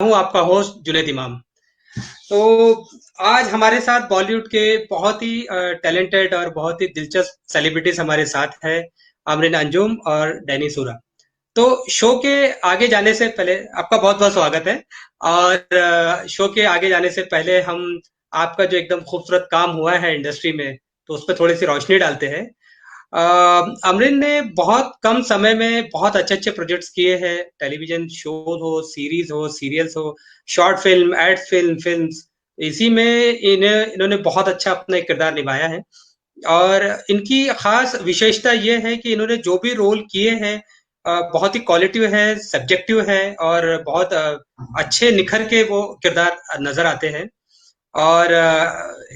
हूँ आपका होस्ट जुनेद इमाम। तो आज हमारे साथ बॉलीवुड के बहुत ही टैलेंटेड और बहुत ही दिलचस्प सेलिब्रिटीज हमारे साथ है, आमरीन अंजुम और डैनी सूरा। तो शो के आगे जाने से पहले आपका बहुत बहुत स्वागत है। और शो के आगे जाने से पहले हम आपका जो एकदम खूबसूरत काम हुआ है इंडस्ट्री में, तो उस पर थोड़ी सी रोशनी डालते हैं। अमरिन ने बहुत कम समय में बहुत अच्छे-अच्छे प्रोजेक्ट्स किए हैं, टेलीविज़न शो हो, सीरीज़ हो, सीरियल्स हो, शॉर्ट फ़िल्म, एड फ़िल्म्स। इसी में इन्होंने बहुत अच्छा अपना एक किरदार निभाया है। और इनकी ख़ास विशेषता ये है कि इन्होंने जो भी रोल किए हैं बहुत ही क्वालिटी है, सब्जेक्टिव है और बहुत अच्छे निखर के वो किरदार नज़र आते हैं। और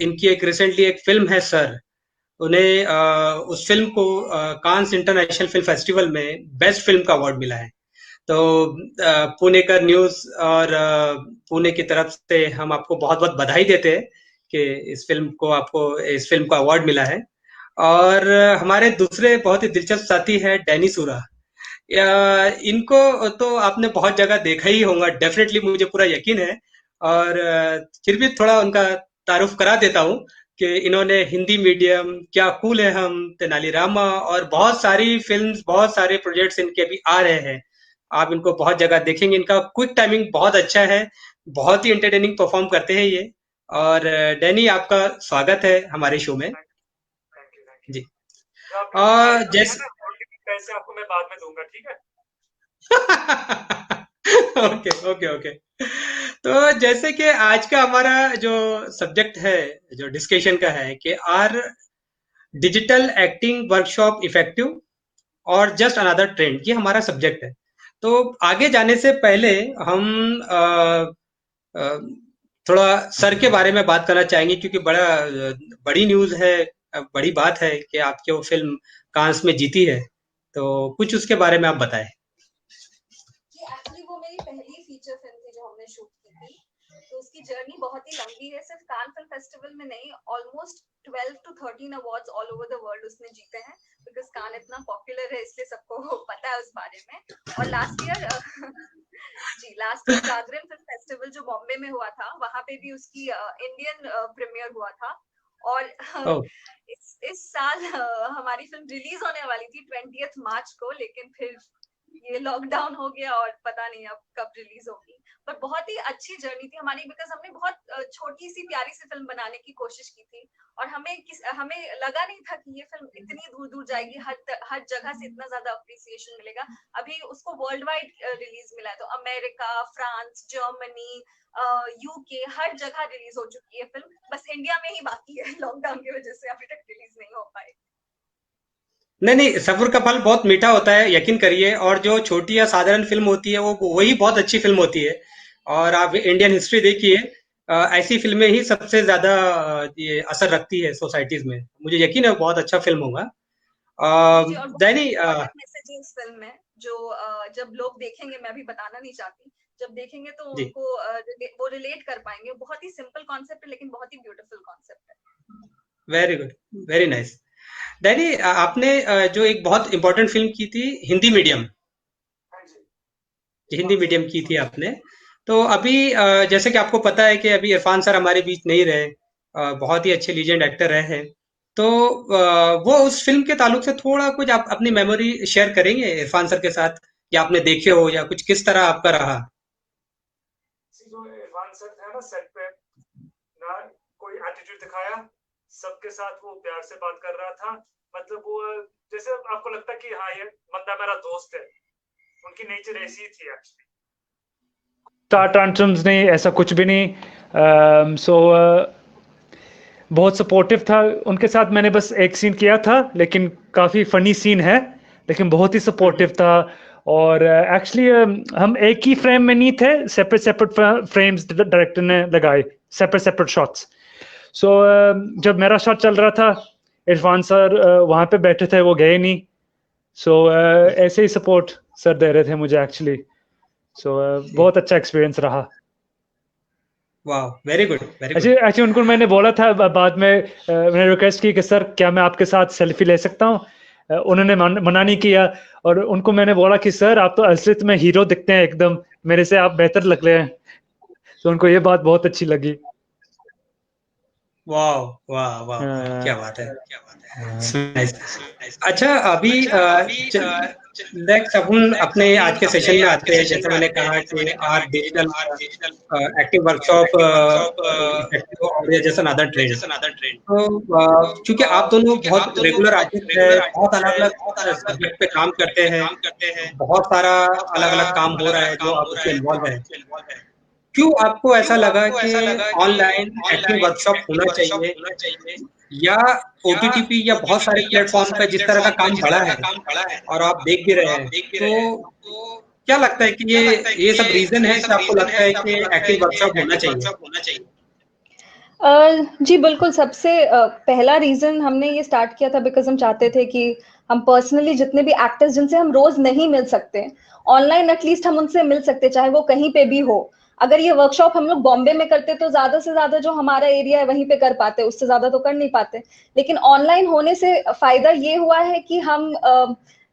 इनकी एक रिसेंटली एक फ़िल्म है सर। उन्हें उस फ़िल्म को कांस इंटरनेशनल फ़िल्म फेस्टिवल में बेस्ट फ़िल्म का अवार्ड मिला है। तो पुणेकर न्यूज़ और पुणे की तरफ से हम आपको बहुत-बहुत बधाई देते हैं कि इस फ़िल्म को अवार्ड मिला है। और हमारे दूसरे बहुत ही दिलचस्प साथी हैं डैनी सूरा। इनको तो आपने बहुत जगह देखा ही होगा, डेफ़िनेटली मुझे पूरा यकीन है। और फिर भी थोड़ा उनका तारुफ करा देता हूँ कि इन्होंने हिंदी मीडियम, क्या कूल है हम, तेनालीरामा और बहुत सारी फिल्म्स, बहुत सारे प्रोजेक्ट्स इनके अभी आ रहे हैं। आप इनको बहुत जगह देखेंगे। इनका क्विक टाइमिंग बहुत अच्छा है, बहुत ही एंटरटेनिंग परफॉर्म करते हैं ये। और डैनी, आपका स्वागत है हमारे शो में। Thank thank you thank you. जी। जो आपने बधाई दी है जैसे ना, रोटी के पैसे आपको मैं बाद में दूंगा, ठीक है। Okay okay okay. तो जैसे कि आज का हमारा जो सब्जेक्ट है, जो डिस्कशन का है कि are digital acting workshop effective और जस्ट अनदर ट्रेंड, ये हमारा सब्जेक्ट है। तो आगे जाने से पहले हम अ, थोड़ा सर के बारे में बात करना चाहेंगे, क्योंकि बड़ी न्यूज़ है, बड़ी बात है कि आपकी वो फिल्म कांस में जीती है। तो कुछ उसके बारे में आप बताएं। कि एक्चुअली वो मेरी पहली फीचर फिल्म थी जो हमने शूट की थी। तो उसकी जर्नी बहुत ही लंबी है, सिर्फ कान फिल्म फेस्टिवल में नहीं, almost 12 to 13 awards all over the world उसने जीते हैं। बिकॉज कान इतना पॉपुलर है, इसलिए सबको पता है उस बारे में। और लास्ट ईयर जी, लास्ट ईयर जागरण फिल्म फेस्टिवल जो बॉम्बे में हुआ था, वहां पे भी उसकी इंडियन प्रीमियर हुआ था। और ओ, इस साल हमारी फिल्म रिलीज होने वाली थी 20th मार्च को, लेकिन फिर ये लॉकडाउन हो गया और पता नहीं अब कब रिलीज होगी। पर बहुत ही अच्छी जर्नी थी हमारी, बिकॉज हमने बहुत छोटी सी प्यारी सी फिल्म बनाने की कोशिश की थी। और हमें लगा नहीं था कि ये फिल्म इतनी दूर दूर जाएगी, हर जगह से इतना ज्यादा अप्रिसिएशन मिलेगा। अभी उसको वर्ल्ड वाइड रिलीज मिला है, तो अमेरिका, फ्रांस, जर्मनी, यूके, हर जगह रिलीज हो चुकी है फिल्म। बस इंडिया में ही बाकी है, लॉकडाउन की वजह से अभी तक रिलीज नहीं हो पाई। नहीं नहीं, सब्र का फल बहुत मीठा होता है, यकीन करिए। और जो छोटी या साधारण फिल्म होती है वो वही बहुत अच्छी फिल्म होती है। और आप इंडियन हिस्ट्री देखिए, ऐसी फिल्में ही सबसे ज्यादा ये असर रखती है सोसाइटीज में। मुझे यकीन है वो बहुत अच्छा फिल्म होगा। जी जी, और बहुत दैनी, इम्पोर्टेंट मैसेज है इस फिल्म में, जो जब लोग देखेंगे, मैं अभी बताना नहीं चाहती, जब देखेंगे तो जी, उनको वो रिलेट कर पाएंगे। बहुत ही सिंपल कॉन्सेप्ट है, लेकिन बहुत ही ब्यूटीफुल कॉन्सेप्ट है। Very good, very nice. Danny, आपने जो एक बहुत इंपॉर्टेंट फिल्म की थी, हिंदी मीडियम, हाँ जी। हिंदी मीडियम की थी आपने। तो अभी जैसे कि आपको पता है कि अभी इरफान सर हमारे बीच नहीं रहे, बहुत ही अच्छे लीजेंड एक्टर रहे हैं। तो वो उस फिल्म के ताल्लुक से थोड़ा कुछ आप अपनी मेमोरी शेयर करेंगे इरफान सर के साथ, या आपने देखे हो या कुछ किस तरह आपका रहा। जो इरफान सर थे ना सेट पे, ना कोई एटीट्यूड दिखाया, सबके साथ वो प्यार से बात कर रहा था। मतलब वो जैसे आपको लगता कि हाँ ये बंदा मेरा दोस्त है। उनकी नेचर ऐसी ही थी एक्चुअली। स्टार ट्रांसम्स नहीं, ऐसा कुछ भी नहीं। बहुत सपोर्टिव था। उनके साथ मैंने बस एक सीन किया था, लेकिन काफ़ी फनी सीन है, लेकिन बहुत ही हम्म। सपोर्टिव था। और एक्चुअली हम एक ही फ्रेम में नहीं थे, सेपरेट सेपरेट फ्रेम्स डायरेक्टर ने लगाए, सेपरेट सेपरेट शॉट्स। सो जब मेरा शॉट चल रहा था, इरफान सर वहाँ पे बैठे थे, वो गए नहीं। सो ऐसे ही सपोर्ट सर दे रहे थे मुझे एक्चुअली। सो बहुत अच्छा एक्सपीरियंस रहा। वाह, वेरी गुड, वेरी ऐसे गुड। ऐसे उनको मैंने बोला था बाद में, मैंने रिक्वेस्ट की कि सर क्या मैं आपके साथ सेल्फी ले सकता हूँ। उन्होंने मना नहीं किया। और उनको मैंने बोला कि सर आप तो असलियत में हीरो दिखते हैं एकदम, मेरे से आप बेहतर लग रहे हैं। तो उनको ये बात बहुत अच्छी लगी। वाह वाह वाह, क्या बात है, क्या बात है, नाइस। अच्छा, अभी नेक्स्ट अपन अपने आज के सेशन में आते हैं। जैसे मैंने कहा कि are digital active workshop effective organisation other trend. तो क्योंकि आप दोनों बहुत रेगुलर आर्टिस्ट है, बहुत अलग अलग सब्जेक्ट पे काम करते हैं, बहुत सारा अलग अलग काम हो रहा है जो आप उसमें इन्वॉल्व है, क्यों आपको ऐसा लगा कि ऑनलाइन एक्टिव वर्कशॉप होना चाहिए, या ओटीटीपी या बहुत सारे प्लेटफॉर्म पे जिस तरह का काम बढ़ा है और आप देख भी रहे हैं, तो क्या लगता है कि ये सब रीजन है कि आपको लगता है कि एक्टिव वर्कशॉप होना चाहिए? जी बिल्कुल, सबसे पहला रीज़न हमने ये स्टार्ट किया था बिकॉज़ हम चाहते थे कि हम पर्सनली जितने भी एक्टर्स जिनसे हम रोज़ नहीं मिल सकते, ऑनलाइन एटलीस्ट हम उनसे मिल सकते, चाहे वो कहीं पे भी हो। अगर ये वर्कशॉप हम लोग बॉम्बे में करते तो ज़्यादा से ज़्यादा जो हमारा एरिया है वहीं पे कर पाते, उससे ज़्यादा तो कर नहीं पाते। लेकिन ऑनलाइन होने से फ़ायदा ये हुआ है कि हम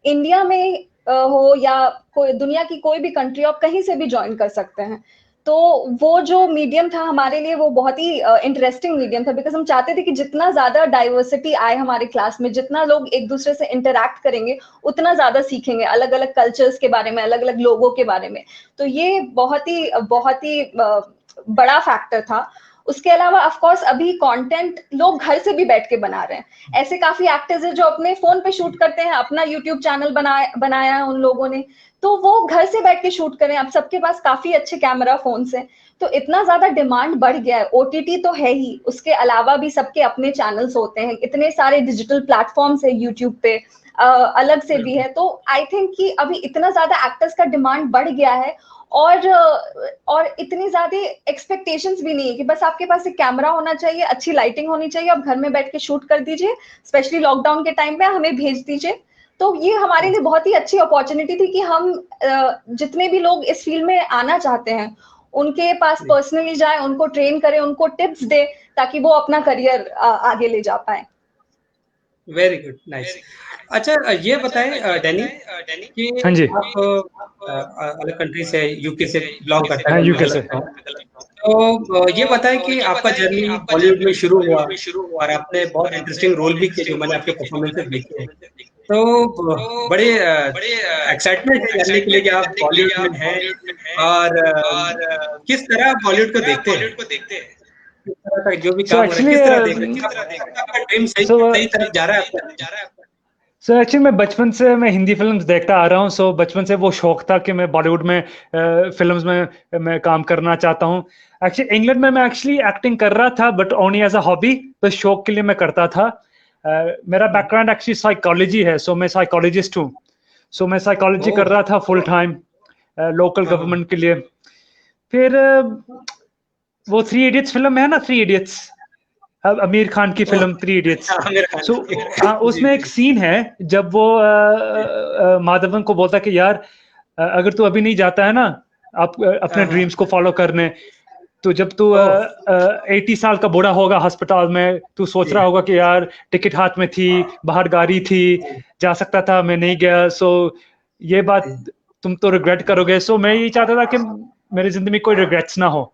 इंडिया में हो या कोई दुनिया की कोई भी कंट्री आप कहीं से भी जॉइन कर सकते हैं। तो वो जो मीडियम था हमारे लिए वो बहुत ही इंटरेस्टिंग मीडियम था बिकॉज़ हम चाहते थे कि जितना ज़्यादा डाइवर्सिटी आए हमारे क्लास में, जितना लोग एक-दूसरे से इंटरैक्ट करेंगे, उतना ज़्यादा सीखेंगे अलग-अलग कल्चर्स के बारे में, अलग-अलग लोगों के बारे में। तो ये बहुत ही बड़ा फैक्टर था। उसके अलावा ऑफ कोर्स अभी कंटेंट लोग घर से भी बैठ के बना रहे हैं। ऐसे काफ़ी एक्टर्स हैं जो अपने फ़ोन पे शूट करते हैं, अपना यूट्यूब चैनल बनाया है उन लोगों ने, तो वो घर से बैठ के शूट करें। अब सबके पास काफ़ी अच्छे कैमरा फ़ोन्स हैं, तो इतना ज़्यादा डिमांड बढ़ गया है। ओटीटी तो है ही, उसके अलावा भी सबके अपने चैनल्स होते हैं, इतने सारे डिजिटल प्लेटफ़ॉर्म्स हैं यूट्यूब पे, अलग से भी है। तो आई थिंक कि अभी इतना ज़्यादा एक्टर्स का डिमांड बढ़ गया है और इतनी ज़्यादा एक्सपेक्टेशंस भी नहीं है कि बस आपके पास एक कैमरा होना चाहिए, अच्छी लाइटिंग होनी चाहिए, आप घर में बैठ के शूट कर दीजिए, स्पेशली लॉकडाउन के टाइम पे हमें भेज दीजिए। तो ये हमारे लिए बहुत ही अच्छी अपॉर्चुनिटी थी कि हम जितने भी लोग इस फील्ड में आना चाहते हैं, उनके पास पर्सनली जाएँ, उनको ट्रेन करें, उनको टिप्स दें, ताकि वो अपना करियर आगे ले जा पाएँ। Very good, nice. अच्छा, ये बताएं डैनी कि हाँ जी। आप अलग कंट्री से, यूके से बिलोंग करता है, हाँ, अगर मैं यूके से। गलत ना हूं। तो ये बताएं कि आपका जर्नी बॉलीवुड में शुरू हुआ और आपने बहुत इंटरेस्टिंग रोल भी किए जो मैंने आपके परफॉर्मेंसेस देखे हैं। तो बड़े एक्साइटमेंट है जानने के लिए कि आप बॉलीवुड में हैं और किस तरह बॉलीवुड को देखते हैं, किस तरह का जो भी So काम हो रहा है, actually, किस तरह देख रहे हैं, आपका ड्रीम सही सही तरफ जा रहा है आपका? एक्चुअली मैं बचपन से मैं हिंदी फिल्म्स देखता आ रहा हूँ। सो बचपन से वो शौक था कि मैं बॉलीवुड में फिल्म्स में मैं काम करना चाहता हूँ। एक्चुअली इंग्लैंड में मैं एक्चुअली एक्टिंग कर रहा था, but only as a hobby, तो शौक के लिए मैं करता था। मेरा बैकग्राउंड एक्चुअली साइकोलॉजी है, सो मैं साइकोलॉजिस्ट हूँ। सो मैं साइकोलॉजी कर रहा था फुल टाइम लोकल गवर्नमेंट के लिए। फिर वो 3 इडियट्स फिल्म है ना, 3 इडियट्स, आमिर खान की फिल्म 3 इडियट्स। सो उसमें एक सीन है जब वो माधवन को बोलता है कि यार अगर तू अभी नहीं जाता है ना आप अपने ड्रीम्स को फॉलो करने, तो जब तू 80 साल का बूढ़ा होगा अस्पताल में, तू सोच रहा होगा कि यार टिकट हाथ में थी, बाहर गाड़ी थी, जा सकता था, मैं नहीं गया। सो ये बात तुम तो रिग्रेट करोगे। सो मैं ये चाहता था कि मेरी जिंदगी में कोई रिग्रेट्स ना हो।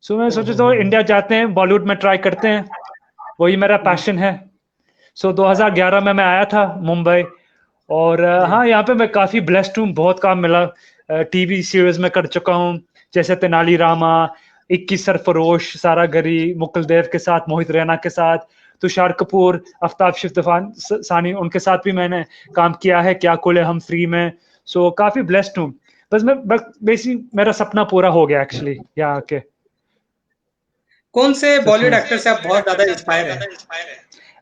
सो मैं सोचा तो इंडिया जाते हैं, बॉलीवुड में ट्राई करते हैं, वही मेरा पैशन है। सो 2011 में मैं आया था मुंबई, और हाँ, यहाँ पे मैं काफ़ी ब्लेस्ड हूँ, बहुत काम मिला। टीवी सीरीज में कर चुका हूँ, जैसे तेनाली रामा, 21 सरफरोश, सारागरी, मुकुलदेव के साथ, मोहित रैना के साथ, तुषार कपूर, आफ्ताब शिफ्तफान सानी, उनके साथ भी मैंने काम किया है, क्या कोले हम फ्री में। सो काफ़ी ब्लेस्ड हूँ। बस बेसिक मेरा सपना पूरा हो गया एक्चुअली यहाँ आके। कौन से बॉलीवुड एक्टर से आप बहुत ज्यादा इंस्पायर हैं?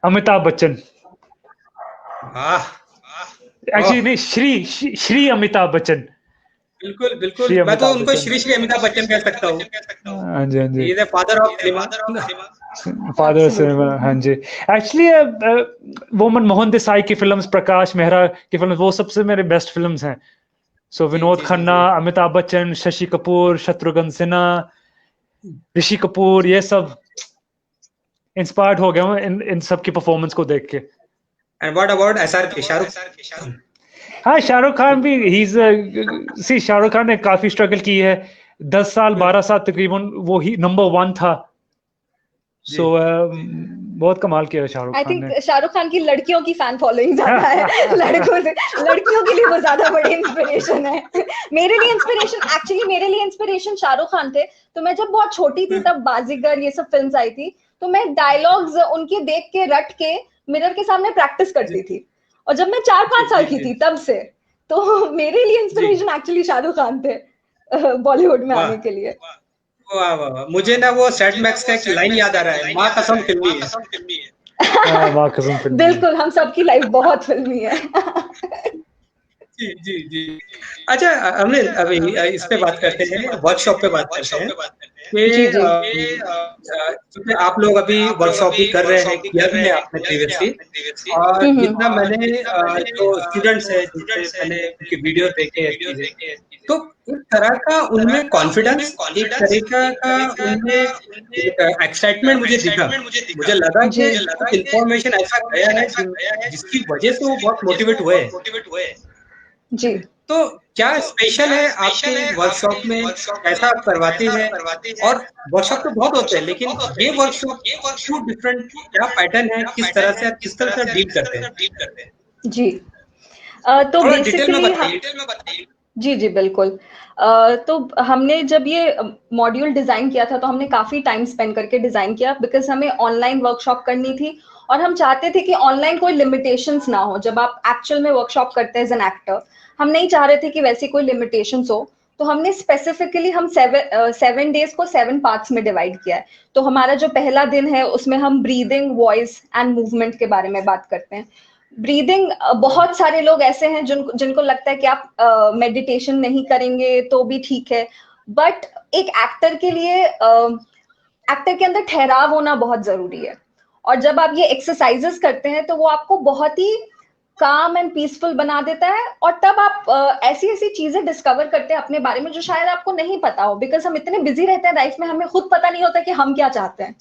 अमिताभ बच्चन। एक्चुअली नहीं, श्री अमिताभ बच्चन। बिल्कुल बिल्कुल, मैं तो उनको श्री अमिताभ बच्चन कह सकता हूँ। हाँ जी, हाँ जी। ये father of cinema. Father cinema, हाँ जी। एक्चुअली वो मनमोहन देसाई की फिल्म्स, प्रकाश मेहरा की फिल्म्स, वो सबसे मेरे बेस्ट फिल्म्स हैं। सो विनोद खन्ना, अमिताभ बच्चन, शशि कपूर, शत्रुघ्न सिन्हा, ऋषि कपूर, ये सब इंस्पायर्ड हो गया हूँ इन सब की परफॉर्मेंस को देख के। And what about SRK, Shahrukh? हाँ, शाहरुख खान भी, शाहरुख खान ने काफी स्ट्रगल की है 10 साल 12 साल तकरीबन वो ही नंबर 1 था। सो बहुत कमाल किया शाहरुख आई खान ने। थिंक शाहरुख खान की लड़कियों की फैन फॉलोइंग ज्यादा है लड़कों से, लड़कियों के लिए वो ज्यादा बड़ी इंस्पिरेशन है। मेरे लिए इंस्पिरेशन शाहरुख खान थे। तो मैं जब बहुत छोटी थी तब बाजीगर ये सब फिल्म्स आई थी, तो मैं डायलॉग्स उनके देख के रट के मिरर के सामने प्रैक्टिस करती थी, और जब मैं 4-5 साल की थी तब से, तो मेरे लिए इंस्पिरेशन एक्चुअली शाहरुख खान थे बॉलीवुड में आने के लिए। वाह वाह वाह, मुझे ना वो सेट मैक्स का एक लाइन याद आ रहा है, माँ कसम फिल्मी है। वाह कसम फिल्म। बिल्कुल, हम सबकी लाइफ बहुत फिल्मी है। जी जी जी। अच्छा, हमने अभी इस पे बात करते हैं, वर्कशॉप पे बात करते हैं जी कि जी क्योंकि आप लोग अभी वर्कशॉप भी कर रहे हैं, किया भी है आपने प्रीवियसली, और जितना मैंने जो स्टूडेंट्स हैं जिनसे मैंने उनकी वीडियो देखे हैं चीजें, तो एक तरह का उनमें कॉन्फिडेंस, एक तरीका का उनमें एक्साइटमेंट मुझे दिखा। मुझे लगा कि कुछ इन्फॉर्मेशन ऐसा गया है जिसकी वजह से वो बहुत मोटिवेट हुए। जी। तो क्या स्पेशल है आपके वर्कशॉप में, कैसा आप करवाती हैं? और वर्कशॉप तो बहुत होते हैं, लेकिन ये वर्कशॉप क्यों डिफरेंट, क्या पैटर्न है, किस तरह से आप डील करते हैं? जी तो थोड़ा डिटेल में बेसिकली बताइए। जी जी बिल्कुल। तो हमने जब ये मॉड्यूल डिजाइन किया था तो हमने काफी टाइम स्पेंड करके डिजाइन किया, बिकॉज हमें ऑनलाइन वर्कशॉप करनी थी, और हम चाहते थे कि ऑनलाइन कोई लिमिटेशंस ना हो जब आप एक्चुअल में वर्कशॉप करते हैं एज एन एक्टर। हम नहीं चाह रहे थे कि वैसी कोई लिमिटेशंस हो, तो हमने स्पेसिफिकली हम 7 डेज को 7 पार्ट्स में डिवाइड किया है। तो हमारा जो पहला दिन है उसमें हम ब्रीदिंग, वॉइस एंड मूवमेंट के बारे में बात करते हैं। ब्रीदिंग, बहुत सारे लोग ऐसे हैं जिनको लगता है कि आप मेडिटेशन नहीं करेंगे तो भी ठीक है, बट एक एक्टर के लिए एक्टर के अंदर ठहराव होना बहुत जरूरी है। और जब आप ये एक्सरसाइजेस करते हैं तो वो आपको बहुत ही काम एंड पीसफुल बना देता है, और तब आप ऐसी ऐसी चीजें डिस्कवर करते हैं अपने बारे में जो शायद आपको नहीं पता हो, बिकॉज हम इतने बिजी रहते हैं लाइफ में, हमें खुद पता नहीं होता कि हम क्या चाहते हैं।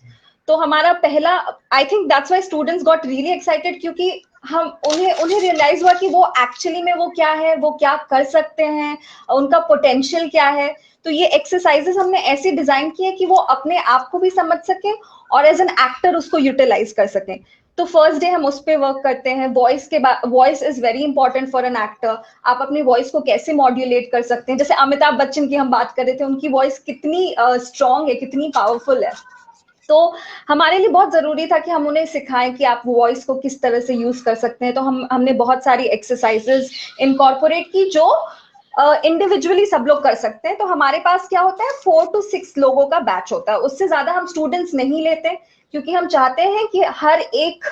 तो हमारा पहला, I think that's why students got really excited, क्योंकि हम उन्हें रियलाइज हुआ कि वो एक्चुअली में वो क्या है, वो क्या कर सकते हैं, उनका पोटेंशियल क्या है। तो ये एक्सरसाइजेस हमने ऐसे डिजाइन किए कि वो अपने आप को भी समझ सके और एज एन एक्टर उसको यूटिलाइज कर सकें। तो फर्स्ट डे हम उस पर वर्क करते हैं। Voice is very important for an actor. आप अपनी वॉइस को कैसे मॉड्यूलेट कर सकते हैं, जैसे अमिताभ बच्चन की हम बात कर रहे थे, उनकी वॉइस कितनी स्ट्रांग है, कितनी पावरफुल है। तो हमारे लिए बहुत जरूरी था कि हम उन्हें सिखाएं कि आप वॉइस को किस तरह से यूज कर सकते हैं। तो हमने बहुत सारी एक्सरसाइजेज इनकॉर्पोरेट की जो इंडिविजुअली सब लोग कर सकते हैं। तो हमारे पास क्या होता है, 4 to 6 लोगों का बैच होता है, उससे ज्यादा हम स्टूडेंट्स नहीं लेते, क्योंकि हम चाहते हैं कि हर एक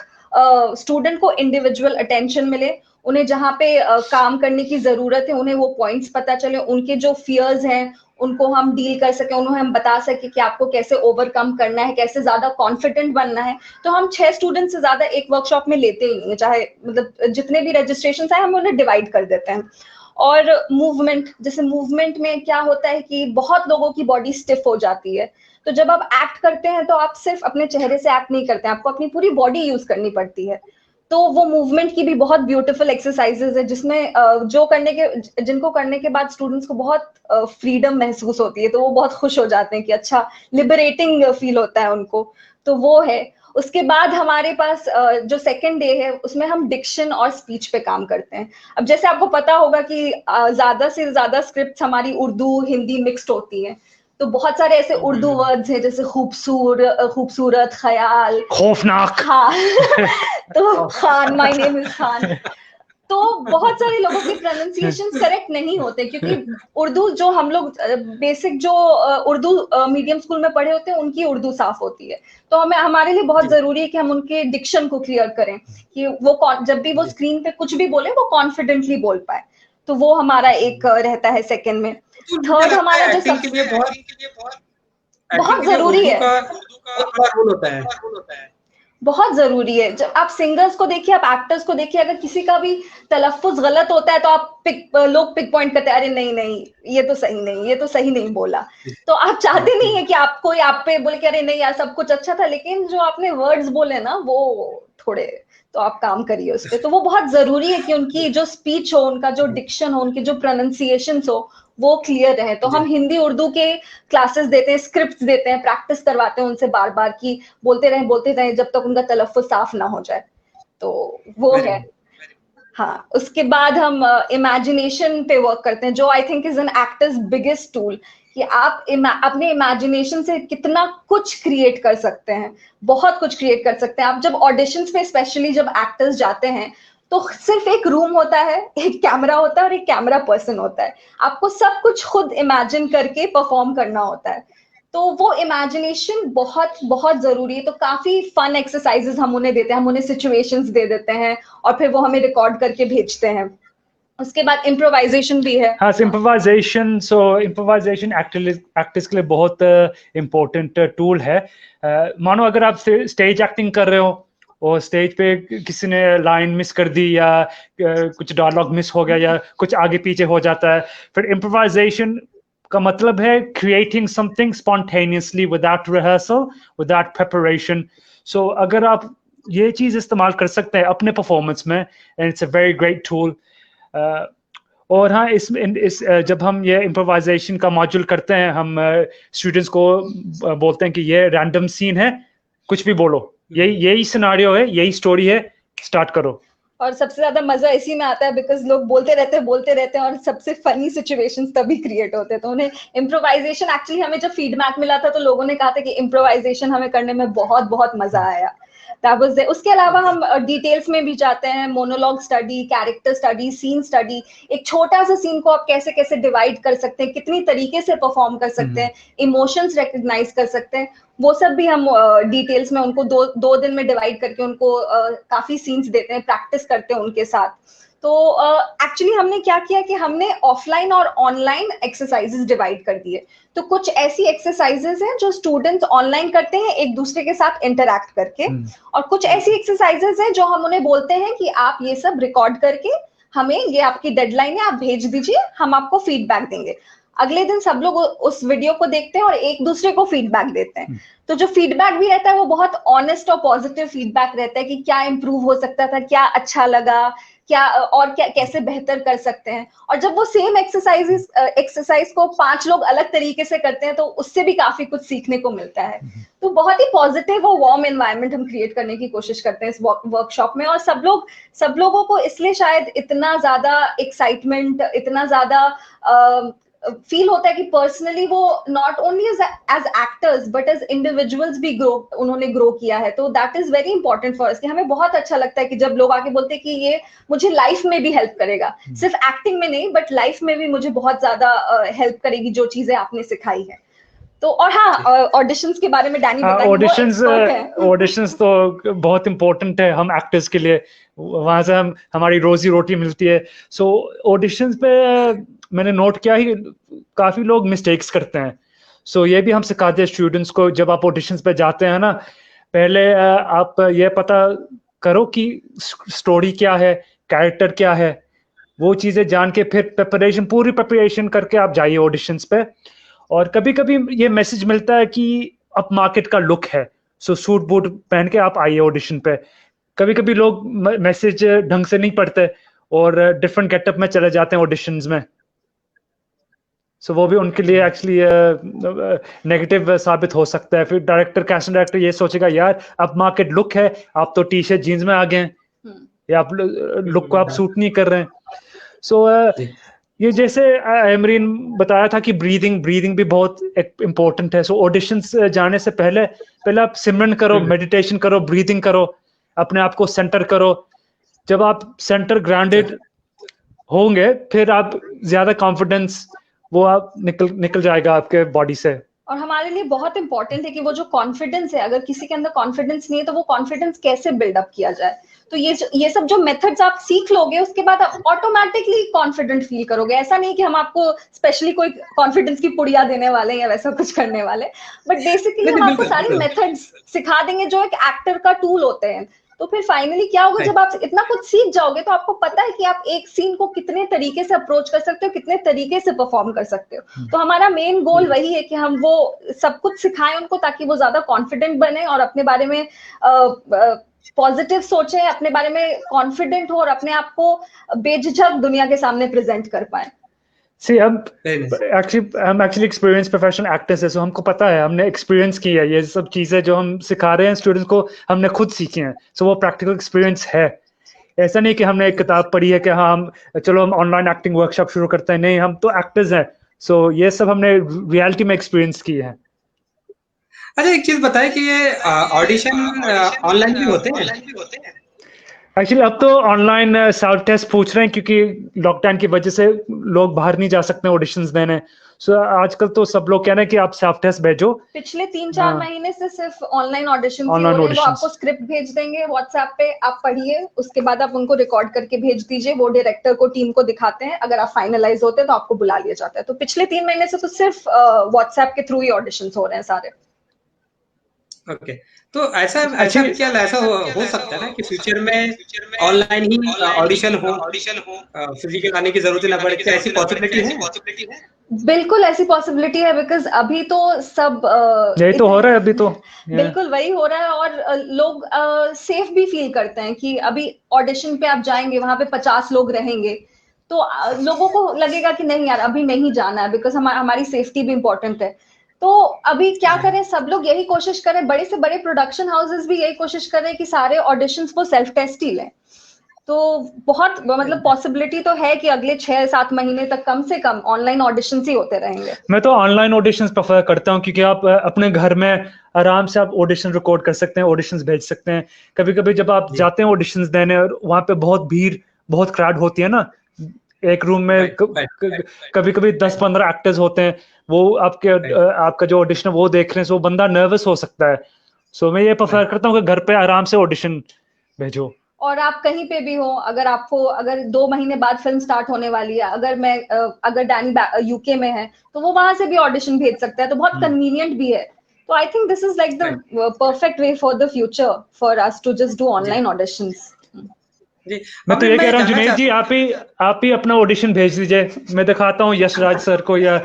स्टूडेंट को इंडिविजुअल अटेंशन मिले, उन्हें जहाँ पे काम करने की जरूरत है उन्हें वो पॉइंट्स पता चले, उनके जो फियर्स हैं उनको हम डील कर सके, उन्हें हम बता सके कि आपको कैसे ओवरकम करना है, कैसे ज्यादा कॉन्फिडेंट बनना है। तो हम 6 स्टूडेंट से ज्यादा एक वर्कशॉप में लेते ही नहीं है, चाहे मतलब जितने भी रजिस्ट्रेशन आए हम उन्हें डिवाइड कर देते हैं। और मूवमेंट, जैसे मूवमेंट में क्या होता है कि बहुत लोगों की बॉडी स्टिफ हो जाती है, तो जब आप एक्ट करते हैं तो आप सिर्फ अपने चेहरे से एक्ट नहीं करते हैं, आपको अपनी पूरी बॉडी यूज करनी पड़ती है। तो वो मूवमेंट की भी बहुत ब्यूटीफुल एक्सरसाइजेज है, जिसमें जिनको करने के बाद स्टूडेंट्स को बहुत फ्रीडम महसूस होती है, तो वो बहुत खुश हो जाते हैं कि अच्छा, लिबरेटिंग फील होता है उनको। तो वो है। उसके बाद हमारे पास जो सेकंड डे है उसमें हम डिक्शन और स्पीच पे काम करते हैं। अब जैसे आपको पता होगा कि ज्यादा से ज्यादा स्क्रिप्ट हमारी उर्दू हिंदी मिक्स्ड होती है, तो बहुत सारे ऐसे उर्दू वर्ड्स हैं जैसे खूबसूरत, ख्याल, खौफनाक। हाँ तो Khan, my name is Khan. तो बहुत सारे लोगों के प्रोनाउंसिएशंस करेक्ट नहीं होते, क्योंकि उर्दू जो हम लोग बेसिक जो उर्दू मीडियम स्कूल में पढ़े होते हैं उनकी उर्दू साफ होती है। तो हमारे लिए बहुत जरूरी है कि हम उनके डिक्शन को क्लियर करें, कि वो जब भी वो स्क्रीन पे कुछ भी बोले वो कॉन्फिडेंटली बोल पाए। तो वो हमारा एक रहता है सेकंड में। थर्ड हमारा जो सबसे बहुत जरूरी है, बहुत जरूरी है। जब आप सिंगर्स को देखिए, आप एक्टर्स को देखिए, अगर किसी का भी तलफ्फुज गलत होता है तो लोग पिक पॉइंट करते हैं, अरे नहीं नहीं ये तो सही नहीं बोला। तो आप चाहते नहीं है कि आप पे बोले कि अरे नहीं यार सब कुछ अच्छा था, लेकिन जो आपने वर्ड्स बोले ना वो थोड़े तो आप काम करिए उस पे। तो वो बहुत जरूरी है कि उनकी जो स्पीच हो, उनका जो डिक्शन हो, उनकी जो प्रोनाउंसिएशन हो, वो क्लियर रहे। तो हम हिंदी उर्दू के क्लासेस देते हैं, स्क्रिप्ट्स देते हैं, प्रैक्टिस करवाते हैं उनसे बार बार कि बोलते रहे जब तक उनका तलफ्फुज साफ ना हो जाए। तो वो है। हाँ, उसके बाद हम इमेजिनेशन पे वर्क करते हैं, जो I think is an actors biggest tool, कि आप अपने इमेजिनेशन से कितना कुछ क्रिएट कर सकते हैं, बहुत कुछ क्रिएट कर सकते हैं आप। जब ऑडिशंस पे स्पेशली जब एक्टर्स जाते हैं, तो सिर्फ एक रूम होता है, एक कैमरा होता है और एक कैमरा पर्सन होता है। आपको सब कुछ खुद इमेजिन करके परफॉर्म करना होता है। तो वो इमेजिनेशन बहुत बहुत जरूरी है। तो काफी फन एक्सरसाइजेस हम उन्हें देते हैं, हम उन्हें सिचुएशंस दे देते हैं और फिर वो हमें रिकॉर्ड करके भेजते हैं। उसके बाद इम्प्रोवाइजेशन भी है। हाँ, इम्प्रोवाइजेशन एक्टर्स के लिए बहुत इम्पोर्टेंट टूल है। मानो अगर आप स्टेज एक्टिंग कर रहे हो और स्टेज पे किसी ने लाइन मिस कर दी या कुछ डायलॉग मिस हो गया या कुछ आगे पीछे हो जाता है, फिर इम्प्रोवाइजेशन का मतलब है creating something spontaneously without rehearsal, without preparation. So अगर आप ये चीज इस्तेमाल कर सकते हैं अपने परफॉर्मेंस में, and it's a very great tool. और हाँ, जब हम ये इम्प्रोवाइजेशन का मॉड्यूल करते हैं, हम स्टूडेंट्स को बोलते हैं कि ये रैंडम सीन है, कुछ भी बोलो, यही सिनेरियो है, यही स्टोरी है, स्टार्ट करो। और सबसे ज्यादा मजा इसी में आता है बिकॉज लोग बोलते रहते हैं और सबसे फनी सिचुएशंस तभी क्रिएट होते हैं। तो उन्हें इम्प्रोवाइजेशन, एक्चुअली हमें जब फीडबैक मिला था तो लोगों ने कहा था कि इम्प्रोवाइजेशन हमें करने में बहुत बहुत मजा आया। उसके अलावा हम डिटेल्स में भी जाते हैं, monologue study, character study, scene study. एक छोटा सा सीन को आप कैसे कैसे डिवाइड कर सकते हैं, कितनी तरीके से परफॉर्म कर सकते हैं, इमोशंस रिकग्नाइज कर सकते हैं, वो सब भी हम डिटेल्स में उनको दो दिन में डिवाइड करके उनको काफी सीन्स देते हैं, प्रैक्टिस करते हैं उनके साथ। तो एक्चुअली हमने क्या किया कि हमने ऑफलाइन और ऑनलाइन एक्सरसाइजेस डिवाइड कर दिए। तो कुछ ऐसी एक्सरसाइजेस हैं जो स्टूडेंट्स ऑनलाइन करते हैं एक दूसरे के साथ इंटरैक्ट करके, और कुछ ऐसी एक्सरसाइजेस हैं जो हम उन्हें बोलते हैं कि आप ये सब रिकॉर्ड करके हमें, ये आपकी डेडलाइन है, आप भेज दीजिए, हम आपको फीडबैक देंगे। अगले दिन सब लोग उस वीडियो को देखते हैं और एक दूसरे को फीडबैक देते हैं। तो जो फीडबैक भी रहता है वो बहुत ऑनेस्ट और पॉजिटिव फीडबैक रहता है कि क्या इंप्रूव हो सकता था, क्या अच्छा लगा, क्या कैसे बेहतर कर सकते हैं। और जब वो सेम एक्सरसाइज को 5 लोग अलग तरीके से करते हैं तो उससे भी काफी कुछ सीखने को मिलता है। तो बहुत ही पॉजिटिव और वार्म एनवायरनमेंट हम क्रिएट करने की कोशिश करते हैं इस वर्कशॉप में। और सब लोगों को इसलिए शायद इतना ज्यादा एक्साइटमेंट, इतना ज्यादा फील होता है कि पर्सनली वो not only as actors but as individuals भी उन्होंने ग्रो किया है। तो that is very important for us कि हमें बहुत अच्छा लगता है कि जब लोग आके बोलते हैं कि ये मुझे लाइफ में भी हेल्प करेगा, सिर्फ एक्टिंग में नहीं बट लाइफ में भी मुझे बहुत ज्यादा हेल्प करेगी जो चीजें आपने सिखाई है। तो और हाँ, ऑडिशंस के बारे में डैनी बताइए। ऑडिशंस तो बहुत इंपॉर्टेंट है हम एक्टर्स के लिए, वहां से हमारी रोजी रोटी मिलती है। सो ऑडिशंस पे मैंने नोट किया ही काफी लोग मिस्टेक्स करते हैं। सो ये भी हम सिखाते हैं स्टूडेंट्स को, जब आप ऑडिशंस पे जाते हैं ना, पहले आप ये पता करो कि स्टोरी क्या है, कैरेक्टर क्या है, वो चीजें जान के फिर पूरी प्रिपरेशन करके आप जाइए ऑडिशंस पे। और कभी कभी ये मैसेज मिलता है कि अप मार्केट का लुक है, सो सूट बूट पहन के आप आइए ऑडिशन पे। कभी कभी लोग मैसेज ढंग से नहीं पढ़ते और डिफरेंट गेटअप में चले जाते हैं ऑडिशंस में। सो वो भी उनके लिए एक्चुअली नेगेटिव साबित हो सकता है। फिर कैस्टिंग डायरेक्टर ये सोचेगा, यार अप मार्केट लुक है, आप तो टी शर्ट जीन्स में आ गए या आप लुक को आप सूट नहीं कर रहे हैं। सो ये जैसे एमरीन बताया था कि ब्रीदिंग भी बहुत इम्पोर्टेंट है। सो ऑडिशंस जाने से पहले आप सिमरन करो, मेडिटेशन करो, ब्रीदिंग करो, अपने आप को सेंटर करो। जब आप सेंटर ग्राउंडेड होंगे फिर आप ज्यादा कॉन्फिडेंस वो आप निकल जाएगा आपके बॉडी से। और हमारे लिए बहुत इंपॉर्टेंट है कि वो जो कॉन्फिडेंस है, अगर किसी के अंदर कॉन्फिडेंस नहीं है तो वो कॉन्फिडेंस कैसे बिल्डअप किया जाए। तो ये सब जो मेथड्स आप सीख लोगे उसके बाद आप ऑटोमेटिकली कॉन्फिडेंट फील करोगे। ऐसा नहीं कि हम आपको स्पेशली कोई कॉन्फिडेंस की पुड़िया देने वाले हैं या वैसा कुछ करने वाले, बट बेसिकली हम आपको सारी मेथड्स सिखा देंगे जो एक एक्टर का टूल होते हैं। तो फिर फाइनली क्या होगा, जब आप इतना कुछ सीख जाओगे तो आपको पता है कि आप एक सीन को कितने तरीके से अप्रोच कर सकते हो, कितने तरीके से परफॉर्म कर सकते हो। तो हमारा मेन गोल वही है कि हम वो सब कुछ सिखाएं उनको, ताकि वो ज्यादा कॉन्फिडेंट बने और अपने बारे में पॉजिटिव सोचें, अपने बारे में कॉन्फिडेंट हो और अपने आप को बेझिझक दुनिया के सामने प्रेजेंट कर पाए। See, हम एक्चुअली एक्सपीरियंस प्रोफेशनल एक्टर्स है, सो हमको पता है, हमने एक्सपीरियंस किया है ये सब चीज़ें जो हम सिखा रहे हैं स्टूडेंट्स को, हमने खुद सीखी हैं, सो वो प्रैक्टिकल एक्सपीरियंस है। ऐसा नहीं कि हमने एक किताब पढ़ी है कि हाँ हम चलो हम ऑनलाइन एक्टिंग वर्कशॉप शुरू करते हैं, नहीं, हम तो एक्टर्स हैं, सो ये सब हमने रियलिटी में एक्सपीरियंस किए हैं। अच्छा, एक चीज बताएं कि ये ऑडिशन ऑनलाइन भी होते हैं? एक्चुअली अब तो ऑनलाइन सेल्फ टेस्ट पूछ रहे हैं, क्योंकि लॉकडाउन की वजह से लोग बाहर नहीं जा सकते ऑडिशंस देने, सो आजकल तो सब लोग कह रहे हैं कि आप सेल्फ टेस्ट भेजो। पिछले 3-4 महीने से सिर्फ ऑनलाइन ऑडिशन ही हो Online रहे हैं। वो auditions. आपको स्क्रिप्ट भेज देंगे व्हाट्सएप पे, आप पढ़िए, उसके बाद आप उनको रिकॉर्ड करके भेज दीजिए, वो डायरेक्टर को, टीम को दिखाते हैं, अगर आप फाइनलाइज होते हैं तो आपको बुला लिया जाता है। तो पिछले 3 महीने से तो सिर्फ व्हाट्सएप के थ्रू ही ऑडिशंस हो रहे हैं सारे। ओके, तो ऐसा क्या ऐसा हो सकता है ना कि फ्यूचर में ऑनलाइन ही ऑडिशन हो, फिजिकल आने की जरूरत ना पड़े? क्या ऐसी पॉसिबिलिटी है? बिल्कुल ऐसी पॉसिबिलिटी है, बिकॉज अभी तो सब यही तो हो रहा है अभी तो। बिल्कुल वही हो रहा है, और लोग सेफ भी फील करते हैं कि अभी ऑडिशन पे आप जाएंगे, वहां पे 50 लोग रहेंगे, तो लोगों को लगेगा कि नहीं यार अभी नहीं जाना है, बिकॉज हमारी सेफ्टी भी इंपॉर्टेंट है। तो अभी क्या करें, सब लोग यही कोशिश करें, बड़े से बड़े प्रोडक्शन हाउसेस भी यही कोशिश कर रहे हैं कि सारे ऑडिशंस को सेल्फ टेस्ट ही लें। तो बहुत मतलब पॉसिबिलिटी तो है कि अगले 6-7 महीने तक कम से कम ऑनलाइन ऑडिशंस ही होते रहेंगे। मैं तो ऑनलाइन ऑडिशंस प्रेफर करता हूँ, क्योंकि आप अपने घर में आराम से आप ऑडिशन रिकॉर्ड कर सकते हैं, ऑडिशंस भेज सकते हैं। कभी कभी जब आप जाते हैं ऑडिशंस देने और वहाँ पे बहुत भीड़, बहुत क्राउड होती है ना एक रूम में, कभी कभी 10-15 एक्टर्स होते हैं, वो आपका जो ऑडिशन है वो देख रहे हैं, सो बंदा नर्वस हो सकता है। सो मैं ये प्रेफर करता हूँ कि घर पे आराम से ऑडिशन भेजो। और आप कहीं पे भी हो, अगर 2 महीने बाद फिल्म स्टार्ट होने वाली है, अगर डैनी यूके में है तो वो वहां से भी ऑडिशन भेज सकता है, तो बहुत कन्वीनियंट भी है। तो I think this is like the perfect way for the future for us to just do online auditions. मैं तो ये कह रहा हूँ जुनैद जी, आप ही अपना ऑडिशन भेज दीजिए, मैं दिखाता हूँ यशराज सर को, या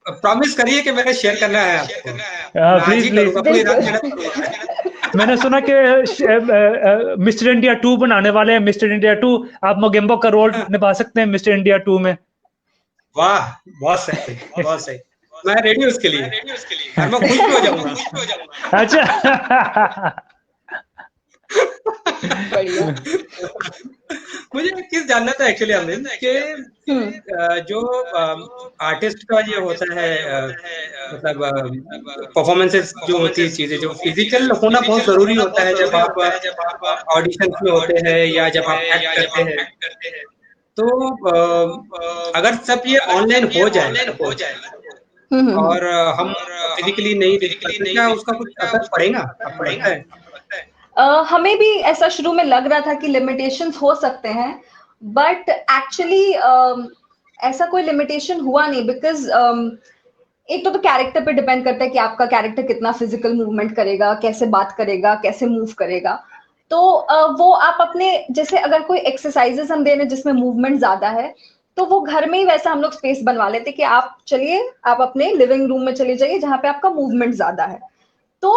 प्रॉमिस करिए कि मैंने शेयर करना है आपको। प्लीज। मैंने सुना कि मिस्टर इंडिया 2 बनाने वाले हैं, मिस्टर इंडिया 2, आप मोगेम्बो का रोल निभा सकते हैं मिस्टर इंडिया 2 में। वाह, बहुत सही, बहुत सही। मैं रेडी हूँ उसके लिए, मैं खुश भी हो जाऊंगा। अच्छा। मुझे एक चीज जानना था एक्चुअली अमरीन, कि जो आर्टिस्ट का ये होता है, मतलब परफॉर्मेंसेस जो होती है, चीजें जो फिजिकल होना बहुत जरूरी होता है जब आप ऑडिशन में होते हैं या जब आप एक्ट करते हैं, तो अगर सब ये ऑनलाइन हो जाए और हम फिजिकली नहीं देख पाते, क्या उसका कुछ असर पड़ेगा? आपको लगता है? हमें भी ऐसा शुरू में लग रहा था कि लिमिटेशंस हो सकते हैं, बट एक्चुअली ऐसा कोई लिमिटेशन हुआ नहीं, बिकॉज एक तो कैरेक्टर पे डिपेंड करता है कि आपका कैरेक्टर कितना फिजिकल मूवमेंट करेगा, कैसे बात करेगा, कैसे मूव करेगा। तो वो आप अपने, जैसे अगर कोई एक्सरसाइजेस हम दे रहे हैं जिसमें मूवमेंट ज्यादा है, तो वो घर में ही वैसा हम लोग स्पेस बनवा लेते कि आप अपने लिविंग रूम में चले जाइए जहाँ पे आपका मूवमेंट ज्यादा है। तो